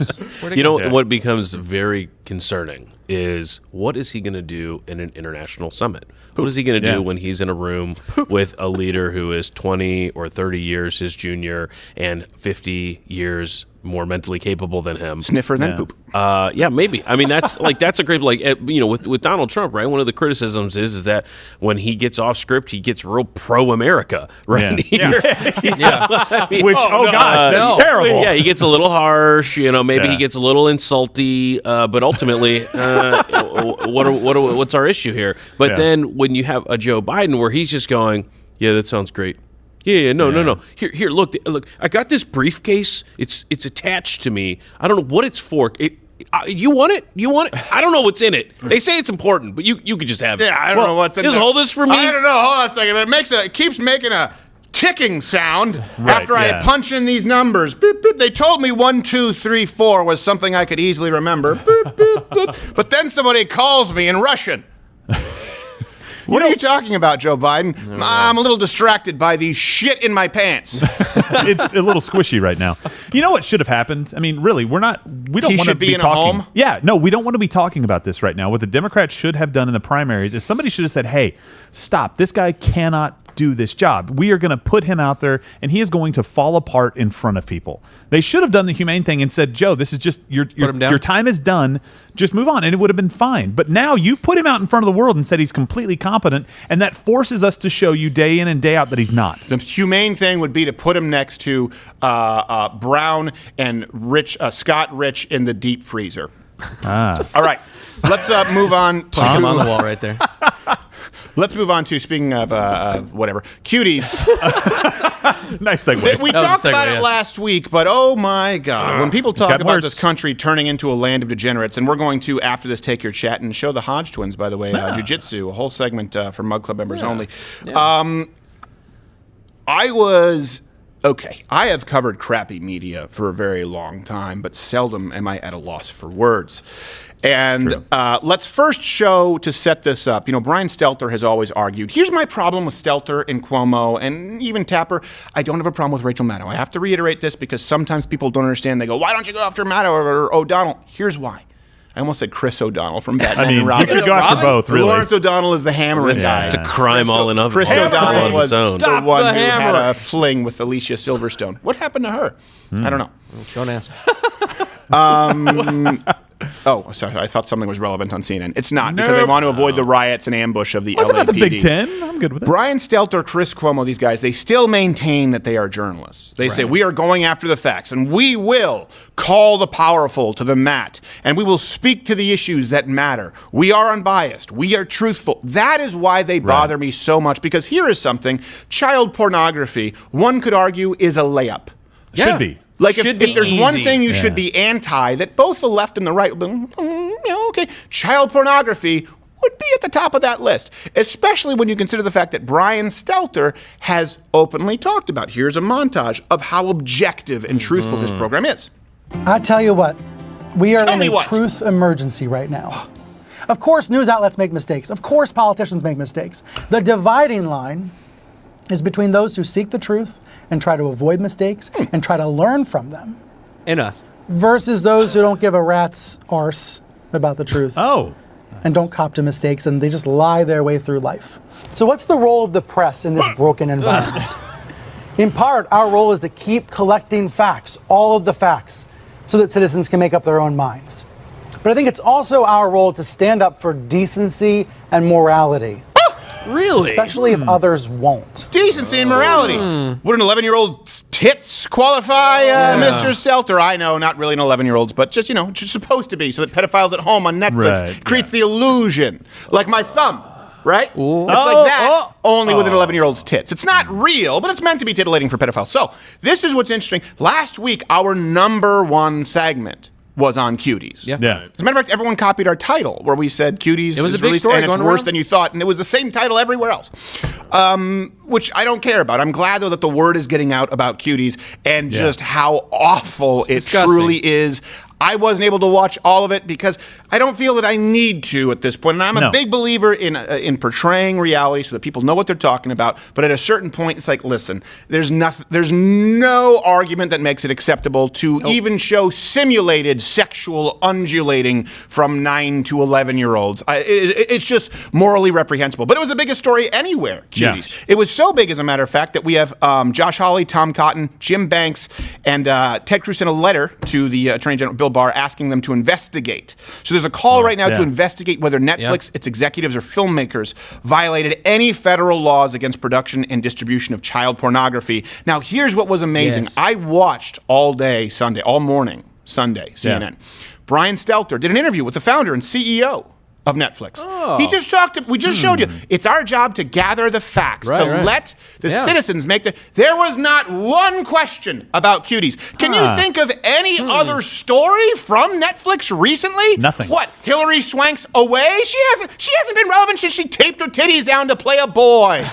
I: You know what becomes very concerning is what is he going to do in an international summit? What is he going to do when he's in a room with a leader who is 20 or 30 years his junior and 50 years more mentally capable than him?
F: Sniffer than poop.
I: Maybe. I mean, that's a great, with Donald Trump, right? One of the criticisms is that when he gets off script, he gets real pro-America, right? I mean,
G: Which, gosh, that's terrible.
I: Yeah, he gets a little harsh, maybe he gets a little insulty, but ultimately, what's our issue here? But then when you have a Joe Biden where he's just going, yeah, that sounds great. No. Here, look, I got this briefcase. It's attached to me. I don't know what it's for. You want it? You want it? I don't know what's in it. They say it's important, but you could just have it.
L: Yeah, I don't know what's in
I: Just
L: there.
I: hold this for me.
L: I don't know. Hold on a second. It keeps making a ticking sound after I punch in these numbers. Beep, beep. They told me 1, 2, 3, 4 was something I could easily remember. Beep, beep, beep. But then somebody calls me in Russian. What are you talking about, Joe Biden? I'm a little distracted by the shit in my pants.
G: It's a little squishy right now. You know what should have happened? I mean, really, we don't want to be
L: in
G: talking.
L: a home?
G: Yeah, no, we don't want to be talking about this right now. What the Democrats should have done in the primaries is somebody should have said, "Hey, stop. This guy cannot do this job. We are going to put him out there, and he is going to fall apart in front of people." They should have done the humane thing and said, "Joe, this is just your time is done. Just move on," and it would have been fine. But now you've put him out in front of the world and said he's completely competent, and that forces us to show you day in and day out that he's not.
L: The humane thing would be to put him next to Brown and Scott Rich in the deep freezer. All right, let's move on to
H: him on the wall right there.
L: Let's move on to, speaking of whatever, Cuties.
G: Nice segue.
L: We talked about it last week, but oh my God. When people talk about this country turning into a land of degenerates, and we're going to, after this, take your chat and show the Hodge twins, by the way, jiu-jitsu, a whole segment for Mug Club members only. Yeah. I have covered crappy media for a very long time, but seldom am I at a loss for words. And let's first show, to set this up, Brian Stelter has always argued, here's my problem with Stelter and Cuomo and even Tapper. I don't have a problem with Rachel Maddow. I have to reiterate this because sometimes people don't understand. They go, why don't you go after Maddow or O'Donnell? Here's why. I almost said Chris O'Donnell from Batman and Robin.
G: You could go after both, really.
L: Lawrence O'Donnell is the hammering guy.
I: It's a crime all in of
L: Chris O'Donnell was the one who had
H: hammer.
L: a fling with Alicia Silverstone. What happened to her? I don't know.
H: Don't ask.
L: Oh, sorry. I thought something was relevant on CNN. It's not, because they want to avoid the riots and ambush of the LAPD.
G: It's about the Big Ten. I'm good with it.
L: Brian Stelter, Chris Cuomo, these guys, they still maintain that they are journalists. They say, we are going after the facts, and we will call the powerful to the mat, and we will speak to the issues that matter. We are unbiased. We are truthful. That is why they bother me so much, because here is something. Child pornography, one could argue, is a layup.
G: Should be.
L: Like, if there's one thing you should be anti, that both the left and the right, okay, child pornography would be at the top of that list, especially when you consider the fact that Brian Stelter has openly talked about. Here's a montage of how objective and truthful his program is.
N: I tell you what, we are in a truth emergency right now. Of course, news outlets make mistakes. Of course, politicians make mistakes. The dividing line is between those who seek the truth and try to avoid mistakes and try to learn from them.
H: And us.
N: Versus those who don't give a rat's arse about the truth.
G: Oh.
N: And don't cop to mistakes, and they just lie their way through life. So what's the role of the press in this broken environment? In part, our role is to keep collecting facts, all of the facts, so that citizens can make up their own minds. But I think it's also our role to stand up for decency and morality.
H: Really?
N: Especially if others won't.
L: Decency and morality. Would an 11-year-old's tits qualify, Mr. Stelter? I know, not really an 11-year-old's, but just, just supposed to be, so that pedophiles at home on Netflix creates the illusion. Like my thumb, right? It's like that, only with an 11-year-old's tits. It's not real, but it's meant to be titillating for pedophiles. So, this is what's interesting. Last week, our number one segment was on Cuties.
H: Yeah.
L: As a matter of fact, everyone copied our title where we said Cuties
H: it was
L: is
H: a big story
L: and it's
H: going
L: worse
H: around.
L: than you thought, and it was the same title everywhere else, which I don't care about. I'm glad, though, that the word is getting out about Cuties and just how awful it truly is. I wasn't able to watch all of it because I don't feel that I need to at this point. And I'm a big believer in portraying reality so that people know what they're talking about. But at a certain point, it's like, listen, there's no argument that makes it acceptable to even show simulated sexual undulating from 9 to 11-year-olds. It's just morally reprehensible. But it was the biggest story anywhere, Cuties. Yeah. It was so big, as a matter of fact, that we have Josh Hawley, Tom Cotton, Jim Banks, and Ted Cruz sent a letter to the Attorney General, Bill Barr, asking them to investigate. So there's a call right now to investigate whether Netflix, its executives, or filmmakers violated any federal laws against production and distribution of child pornography. Now, here's what was amazing. I watched all morning Sunday, CNN. Brian Stelter did an interview with the founder and CEO of Netflix. He just talked. We just showed you. It's our job to gather the facts, let the citizens make the. There was not one question about Cuties. Can you think of any other story from Netflix recently?
G: Nothing.
L: What? Hillary Swank's away? She hasn't been relevant since she taped her titties down to play a boy.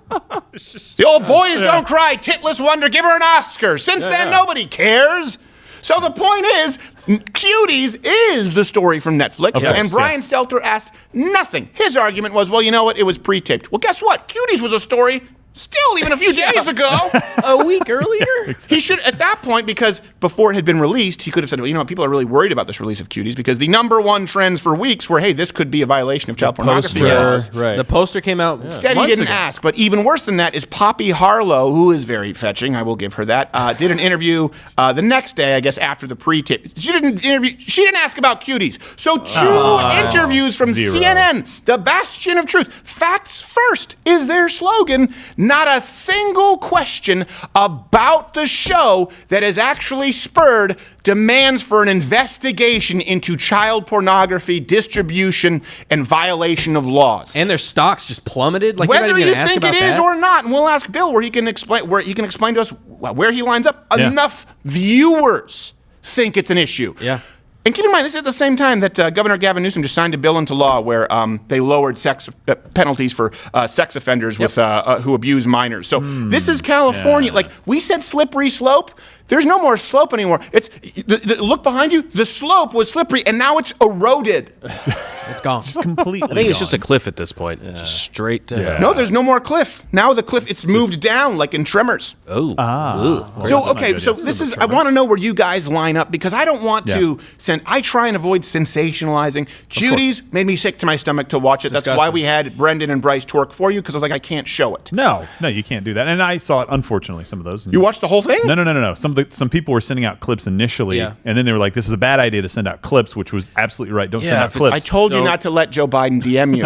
L: The old boys don't cry, titless wonder, give her an Oscar. Since then, nobody cares. So the point is, Cuties is the story from Netflix, and Brian Stelter asked nothing. His argument was, well, you know what? It was pre-taped. Well, guess what? Cuties was a story still even a few days ago.
H: A week earlier?
L: He should, at that point, because before it had been released, he could have said, well, you know what, people are really worried about this release of Cuties because the number one trends for weeks were, hey, this could be a violation of child pornography.
H: The poster came out
L: Instead, he didn't ask. But even worse than that is Poppy Harlow, who is very fetching, I will give her that, did an interview the next day, I guess, after the pre-tape. She didn't ask about Cuties. So two interviews from CNN, the bastion of truth. Facts first is their slogan. Not a single question about the show that has actually spurred demands for an investigation into child pornography distribution and violation of laws.
H: And their stocks just plummeted. Like,
L: whether you think it is or not, and we'll ask Bill where he can explain to us where he lines up. Enough viewers think it's an issue.
H: Yeah.
L: And keep in mind, this is at the same time that Governor Gavin Newsom just signed a bill into law where they lowered penalties for sex offenders with who abuse minors. So this is California. Like we said, slippery slope. There's no more slope anymore. It's look behind you. The slope was slippery, and now it's eroded.
H: It's gone.
G: Just completely.
I: I think it's just a cliff at this point. Just straight to.
L: No, there's no more cliff. Now the cliff, it's moved down like in Tremors.
I: Oh.
L: So, okay, so this is, I want to know where you guys line up because I don't want to I try and avoid sensationalizing. Cuties made me sick to my stomach to watch it. That's why we had Brendan and Bryce twerk for you because I was like, I can't show it.
G: No, you can't do that. And I saw it, unfortunately, some of those.
L: You watched the whole thing?
G: No. Some people were sending out clips initially, and then they were like, this is a bad idea to send out clips, which was absolutely right. Don't send out clips.
L: I told you not to let Joe Biden DM you.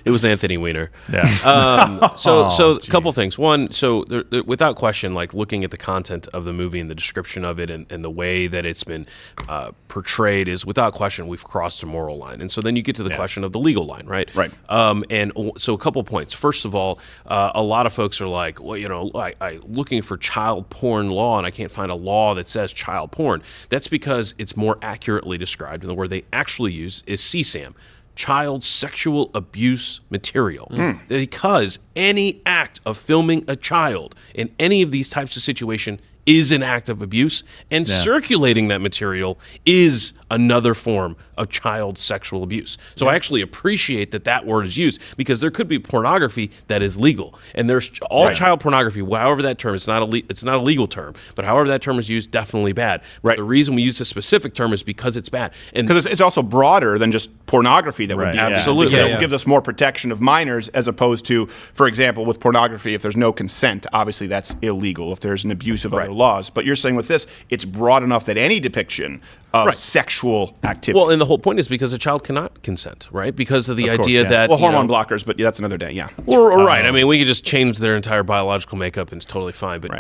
I: It was Anthony Weiner.
G: Yeah.
I: So a couple things. One, so without question, like looking at the content of the movie and the description of it and the way that it's been portrayed is without question we've crossed a moral line. And so then you get to the question of the legal line, right?
L: Right.
I: And so a couple points. First of all, a lot of folks are like, well, you know, I looking for child porn law and I can't find a law that says child porn. That's because it's more accurately described, and the word they actually use is CSAM. Child sexual abuse material. Because any act of filming a child in any of these types of situations is an act of abuse, and circulating that material is another form of child sexual abuse. So I actually appreciate that word is used because there could be pornography that is legal, and there's child pornography. However that term, it's not a legal term, but however that term is used, definitely bad. Right. The reason we use a specific term is because it's bad, and
L: because it's also broader than just pornography. That would be
I: absolutely
L: it gives us more protection of minors as opposed to, for example, with pornography, if there's no consent, obviously that's illegal. If there's an abuse of other laws, but you're saying with this, it's broad enough that any depiction of sexual activity.
I: Well, and the whole point is because a child cannot consent, right? Because of the idea that
L: hormone blockers, but that's another day. Yeah.
I: Right. I mean, we could just change their entire biological makeup and it's totally fine. But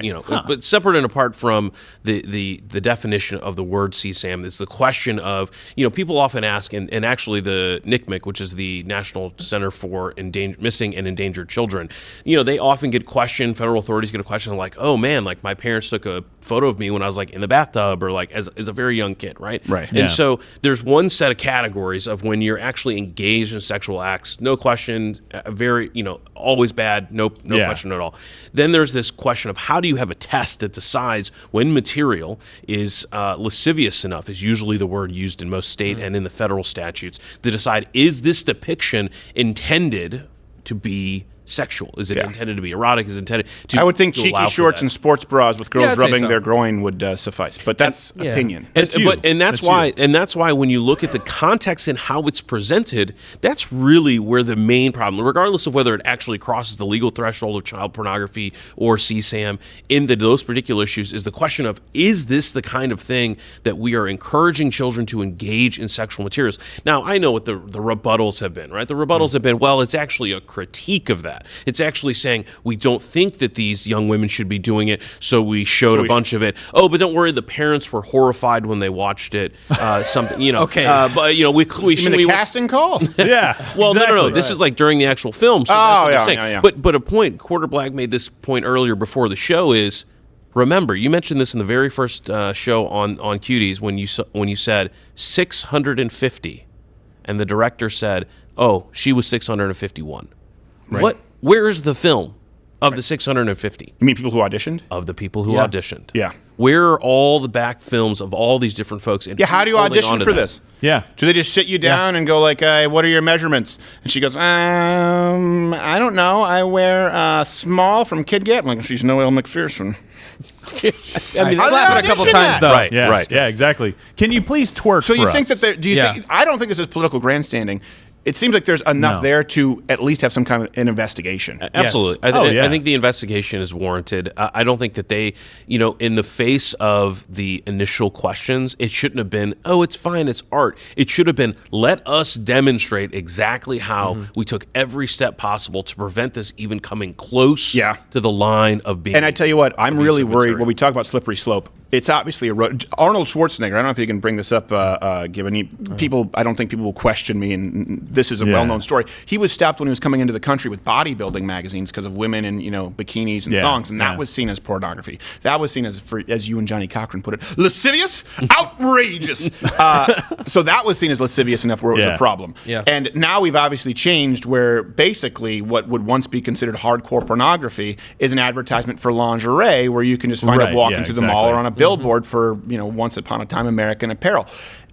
I: but separate and apart from the definition of the word CSAM is the question of people often ask, and actually the NCMEC, which is the National Center for Missing and Endangered Children, they often get questioned. Federal authorities get a question like, "Oh man, like my parents took a photo of me when I was like in the bathtub or like as a very young kid," right? And so there's one set of categories of when you're actually engaged in sexual acts, no question, very, always bad, no question at all. Then there's this question of how do you have a test that decides when material is lascivious enough, is usually the word used in most state and in the federal statutes, to decide, is this depiction intended to be sexual? Is it intended to be erotic? Is it intended to?
L: I would think cheeky shorts and sports bras with girls rubbing their groin would suffice, but that's opinion.
I: And that's why when you look at the context and how it's presented, that's really where the main problem, regardless of whether it actually crosses the legal threshold of child pornography or CSAM, into those particular issues, is the question of, is this the kind of thing that we are encouraging children to engage in sexual materials? Now, I know what the rebuttals have been, right? The rebuttals have been, well, it's actually a critique of that. that. It's actually saying we don't think that these young women should be doing it, so we showed a bunch of it. Oh, but don't worry, the parents were horrified when they watched it. Something,
H: Okay.
I: But we
L: should the casting call.
G: Yeah.
I: Well,
G: exactly.
I: no. This is like during the actual film. So that's what they're saying. But a point, Quarter Black made this point earlier before the show is, remember, you mentioned this in the very first show on Cuties when you said 650, and the director said, "Oh, she was 651."
L: Right.
I: Where is the film of the 650?
L: You mean people who auditioned?
I: Of the people who auditioned.
L: Yeah.
I: Where are all the back films of all these different folks? And
L: how do you audition for this?
G: Yeah.
L: Do they just sit you down and go like, what are your measurements? And she goes, I don't know. I wear small from Kid Gat. I'm like, she's Noelle McPherson.
H: I mean, slap it a couple times, though.
G: Right, yeah, exactly. Can you please twerk
L: So you
G: for
L: think
G: us?
L: that think, I don't think this is political grandstanding. It seems like there's enough there to at least have some kind of an investigation.
I: Absolutely.
G: Yes.
I: I think the investigation is warranted. I don't think that they, in the face of the initial questions, it shouldn't have been, oh, it's fine, it's art. It should have been, let us demonstrate exactly how we took every step possible to prevent this even coming close to the line of being.
L: And I tell you what, I'm really worried when we talk about slippery slope. It's obviously Arnold Schwarzenegger. I don't know if you can bring this up, given people. I don't think people will question me, and this is a well-known story. He was stopped when he was coming into the country with bodybuilding magazines because of women in bikinis and thongs, and that was seen as pornography. That was seen as you and Johnny Cochran put it, lascivious, outrageous. So that was seen as lascivious enough where it was a problem.
H: Yeah.
L: And now we've obviously changed where basically what would once be considered hardcore pornography is an advertisement for lingerie, where you can just find it walking through the mall or on a billboard for once upon a time American Apparel.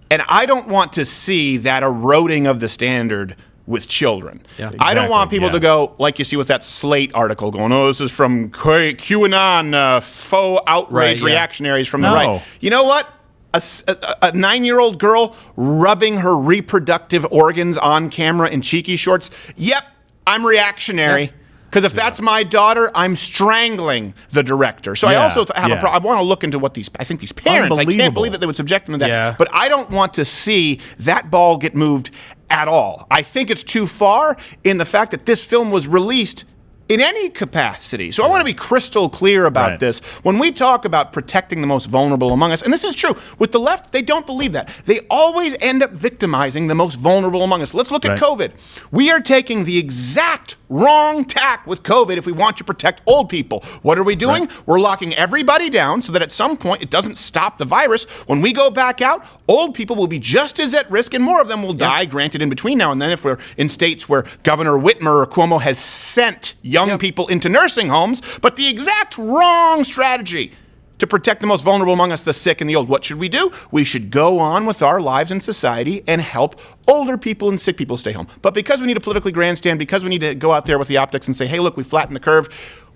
L: And I don't want to see that eroding of the standard with children.
H: Yeah.
L: I don't want people to go, like you see with that Slate article, going, oh, this is from QAnon, faux outrage reactionaries from the right. You know what? A 9-year-old girl rubbing her reproductive organs on camera in cheeky shorts. Yep, I'm reactionary. Yep. Because if that's my daughter, I'm strangling the director. So I also have I want to look into what I think these parents, I can't believe that they would subject them to that. Yeah. But I don't want to see that ball get moved at all. I think it's too far in the fact that this film was released in any capacity. So I want to be crystal clear about this. When we talk about protecting the most vulnerable among us, and this is true, with the left, they don't believe that. They always end up victimizing the most vulnerable among us. Let's look at COVID. We are taking the exact wrong tack with COVID if we want to protect old people. What are we doing? We're locking everybody down so that at some point it doesn't stop the virus. When we go back out, old people will be just as at risk and more of them will die, granted in between now and then if we're in states where Governor Whitmer or Cuomo has sent young people into nursing homes, but the exact wrong strategy to protect the most vulnerable among us, the sick and the old. What should we do? We should go on with our lives in society and help older people and sick people stay home. But because we need to politically grandstand, because we need to go out there with the optics and say, hey, look, we flattened the curve,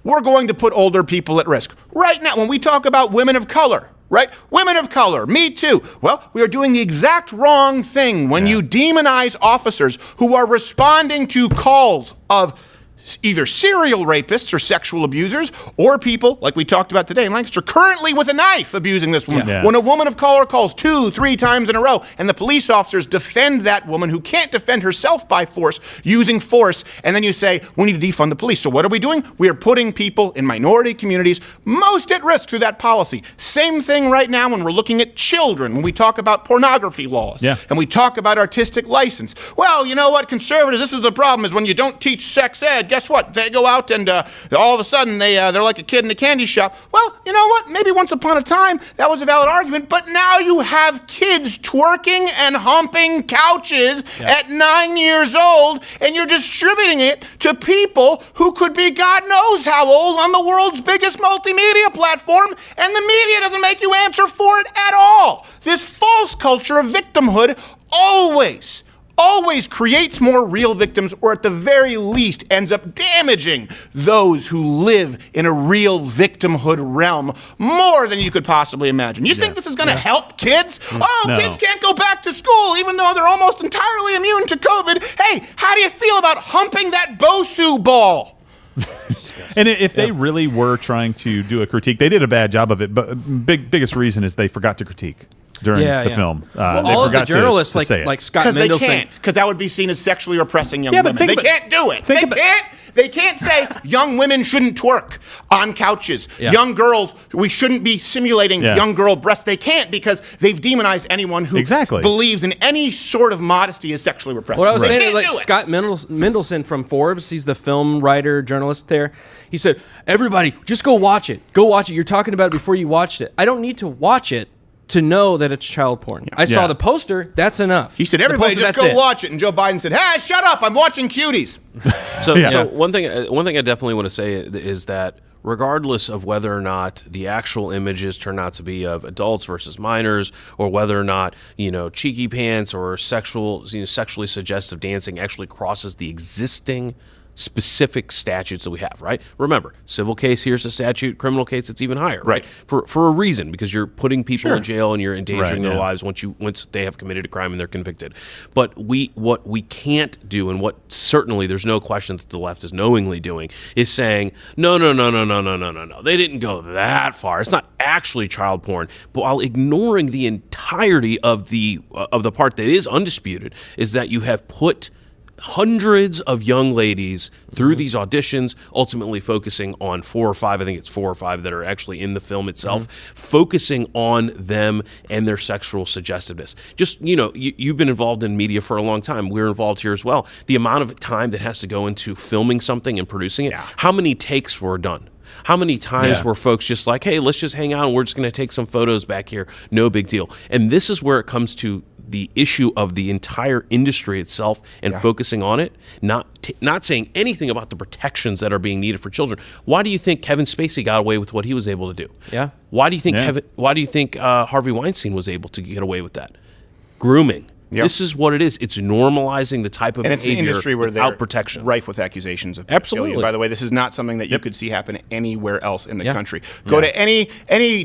L: we're going to put older people at risk. Right now, when we talk about women of color, women of color, me too. Well, we are doing the exact wrong thing when you demonize officers who are responding to calls of either serial rapists or sexual abusers, or people, like we talked about today in Lancaster, currently with a knife abusing this woman. Yeah. When a woman of color calls 2-3 times in a row, and the police officers defend that woman who can't defend herself by force, using force, and then you say, we need to defund the police. So what are we doing? We are putting people in minority communities most at risk through that policy. Same thing right now when we're looking at children, when we talk about pornography laws, and we talk about artistic license. Well, you know what, conservatives, this is the problem, is when you don't teach sex ed, guess what? They go out and all of a sudden they're like a kid in a candy shop. Well, you know what? Maybe once upon a time that was a valid argument, but now you have kids twerking and humping couches at 9 years old, and you're distributing it to people who could be God knows how old on the world's biggest multimedia platform, and the media doesn't make you answer for it at all. This false culture of victimhood always creates more real victims, or at the very least ends up damaging those who live in a real victimhood realm more than you could possibly imagine. You think this is going to help kids? Kids can't go back to school even though they're almost entirely immune to COVID. Hey, how do you feel about humping that Bosu ball?
G: And if they really were trying to do a critique, they did a bad job of it. But biggest reason is they forgot to critique. during the film.
H: Well, all of the journalists,
G: to say it.
H: like Scott Mendelson,
L: they can't, because that would be seen as sexually repressing young
G: but
L: women. They can't do it. They can't say young women shouldn't twerk on couches.
H: Yeah.
L: Young girls, we shouldn't be simulating young girl breasts. They can't, because they've demonized anyone who believes in any sort of modesty is sexually repressive.
H: What I was saying is, like Scott Mendelson from Forbes, he's the film writer, journalist there. He said, everybody, just go watch it. Go watch it. You're talking about it before you watched it. I don't need to watch it to know that it's child porn. I saw the poster. That's enough.
L: He said, everybody just go watch it. And Joe Biden said, hey, shut up. I'm watching Cuties.
I: So one thing I definitely want to say is that regardless of whether or not the actual images turn out to be of adults versus minors, or whether or not, cheeky pants or sexually suggestive dancing actually crosses the existing specific statutes that we have, right? Remember, civil case, here's the statute. Criminal case, it's even higher, right? For a reason, because you're putting people in jail and you're endangering their lives once they have committed a crime and they're convicted. But what we can't do, and what certainly there's no question that the left is knowingly doing, is saying no, they didn't go that far. It's not actually child porn, but while ignoring the entirety of the part that is undisputed, is that you have put hundreds of young ladies through these auditions, ultimately focusing on 4 or 5, I think it's 4 or 5 that are actually in the film itself, focusing on them and their sexual suggestiveness. Just, you've been involved in media for a long time. We're involved here as well. The amount of time that has to go into filming something and producing it, how many takes were done? How many times were folks just like, hey, let's just hang out and we're just going to take some photos back here. No big deal. And this is where it comes to the issue of the entire industry itself and focusing on it, not saying anything about the protections that are being needed for children. Why do you think Kevin Spacey got away with what he was able to do? Yeah. Why do you think Harvey Weinstein was able to get away with that? Grooming. Yep. This is what it is. It's normalizing the type of behavior
L: it's an industry where
I: without protection.
L: Rife with accusations of pedophilia.
I: Absolutely.
L: By the way, this is not something that you could see happen anywhere else in the country. Go to any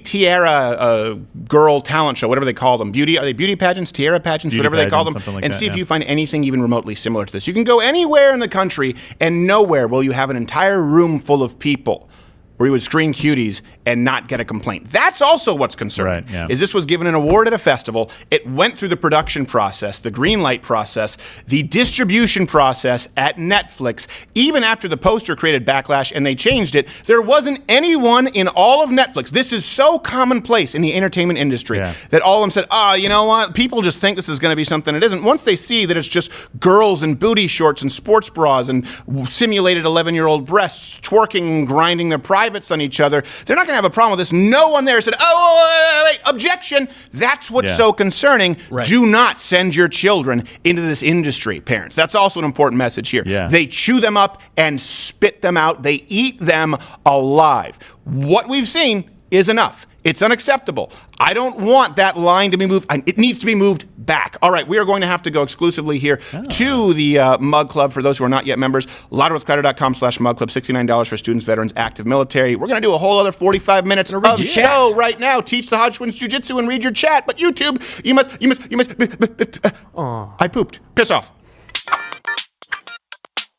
L: Tiara girl talent show, whatever they call them. Are they beauty pageants, Tiara pageants, whatever they call them, and see if you find anything even remotely similar to this. You can go anywhere in the country, and nowhere will you have an entire room full of people where you would screen Cuties and not get a complaint. That's also what's concerning. Is this was given an award at a festival. It went through the production process, the green light process, the distribution process at Netflix. Even after the poster created backlash and they changed it, there wasn't anyone in all of Netflix. This is so commonplace in the entertainment industry that all of them said, you know what? People just think this is going to be something it isn't. Once they see that it's just girls in booty shorts and sports bras and simulated 11-year-old breasts twerking, grinding their privates on each other, they're not going to have a problem with this. No one there said, wait, objection. That's what's so concerning. Do not send your children into this industry, parents. That's also an important message here. They chew them up and spit them out. They eat them alive. What we've seen is enough. It's unacceptable. I don't want that line to be moved. It needs to be moved back. All right, we are going to have to go exclusively here to the Mug Club for those who are not yet members. louderwithcrowder.com/mugclub, $69 for students, veterans, active military. We're going to do a whole other 45 minutes of show right now. Teach the Hodgkin's Jiu-Jitsu and read your chat. But YouTube, you must. I pooped. Piss off.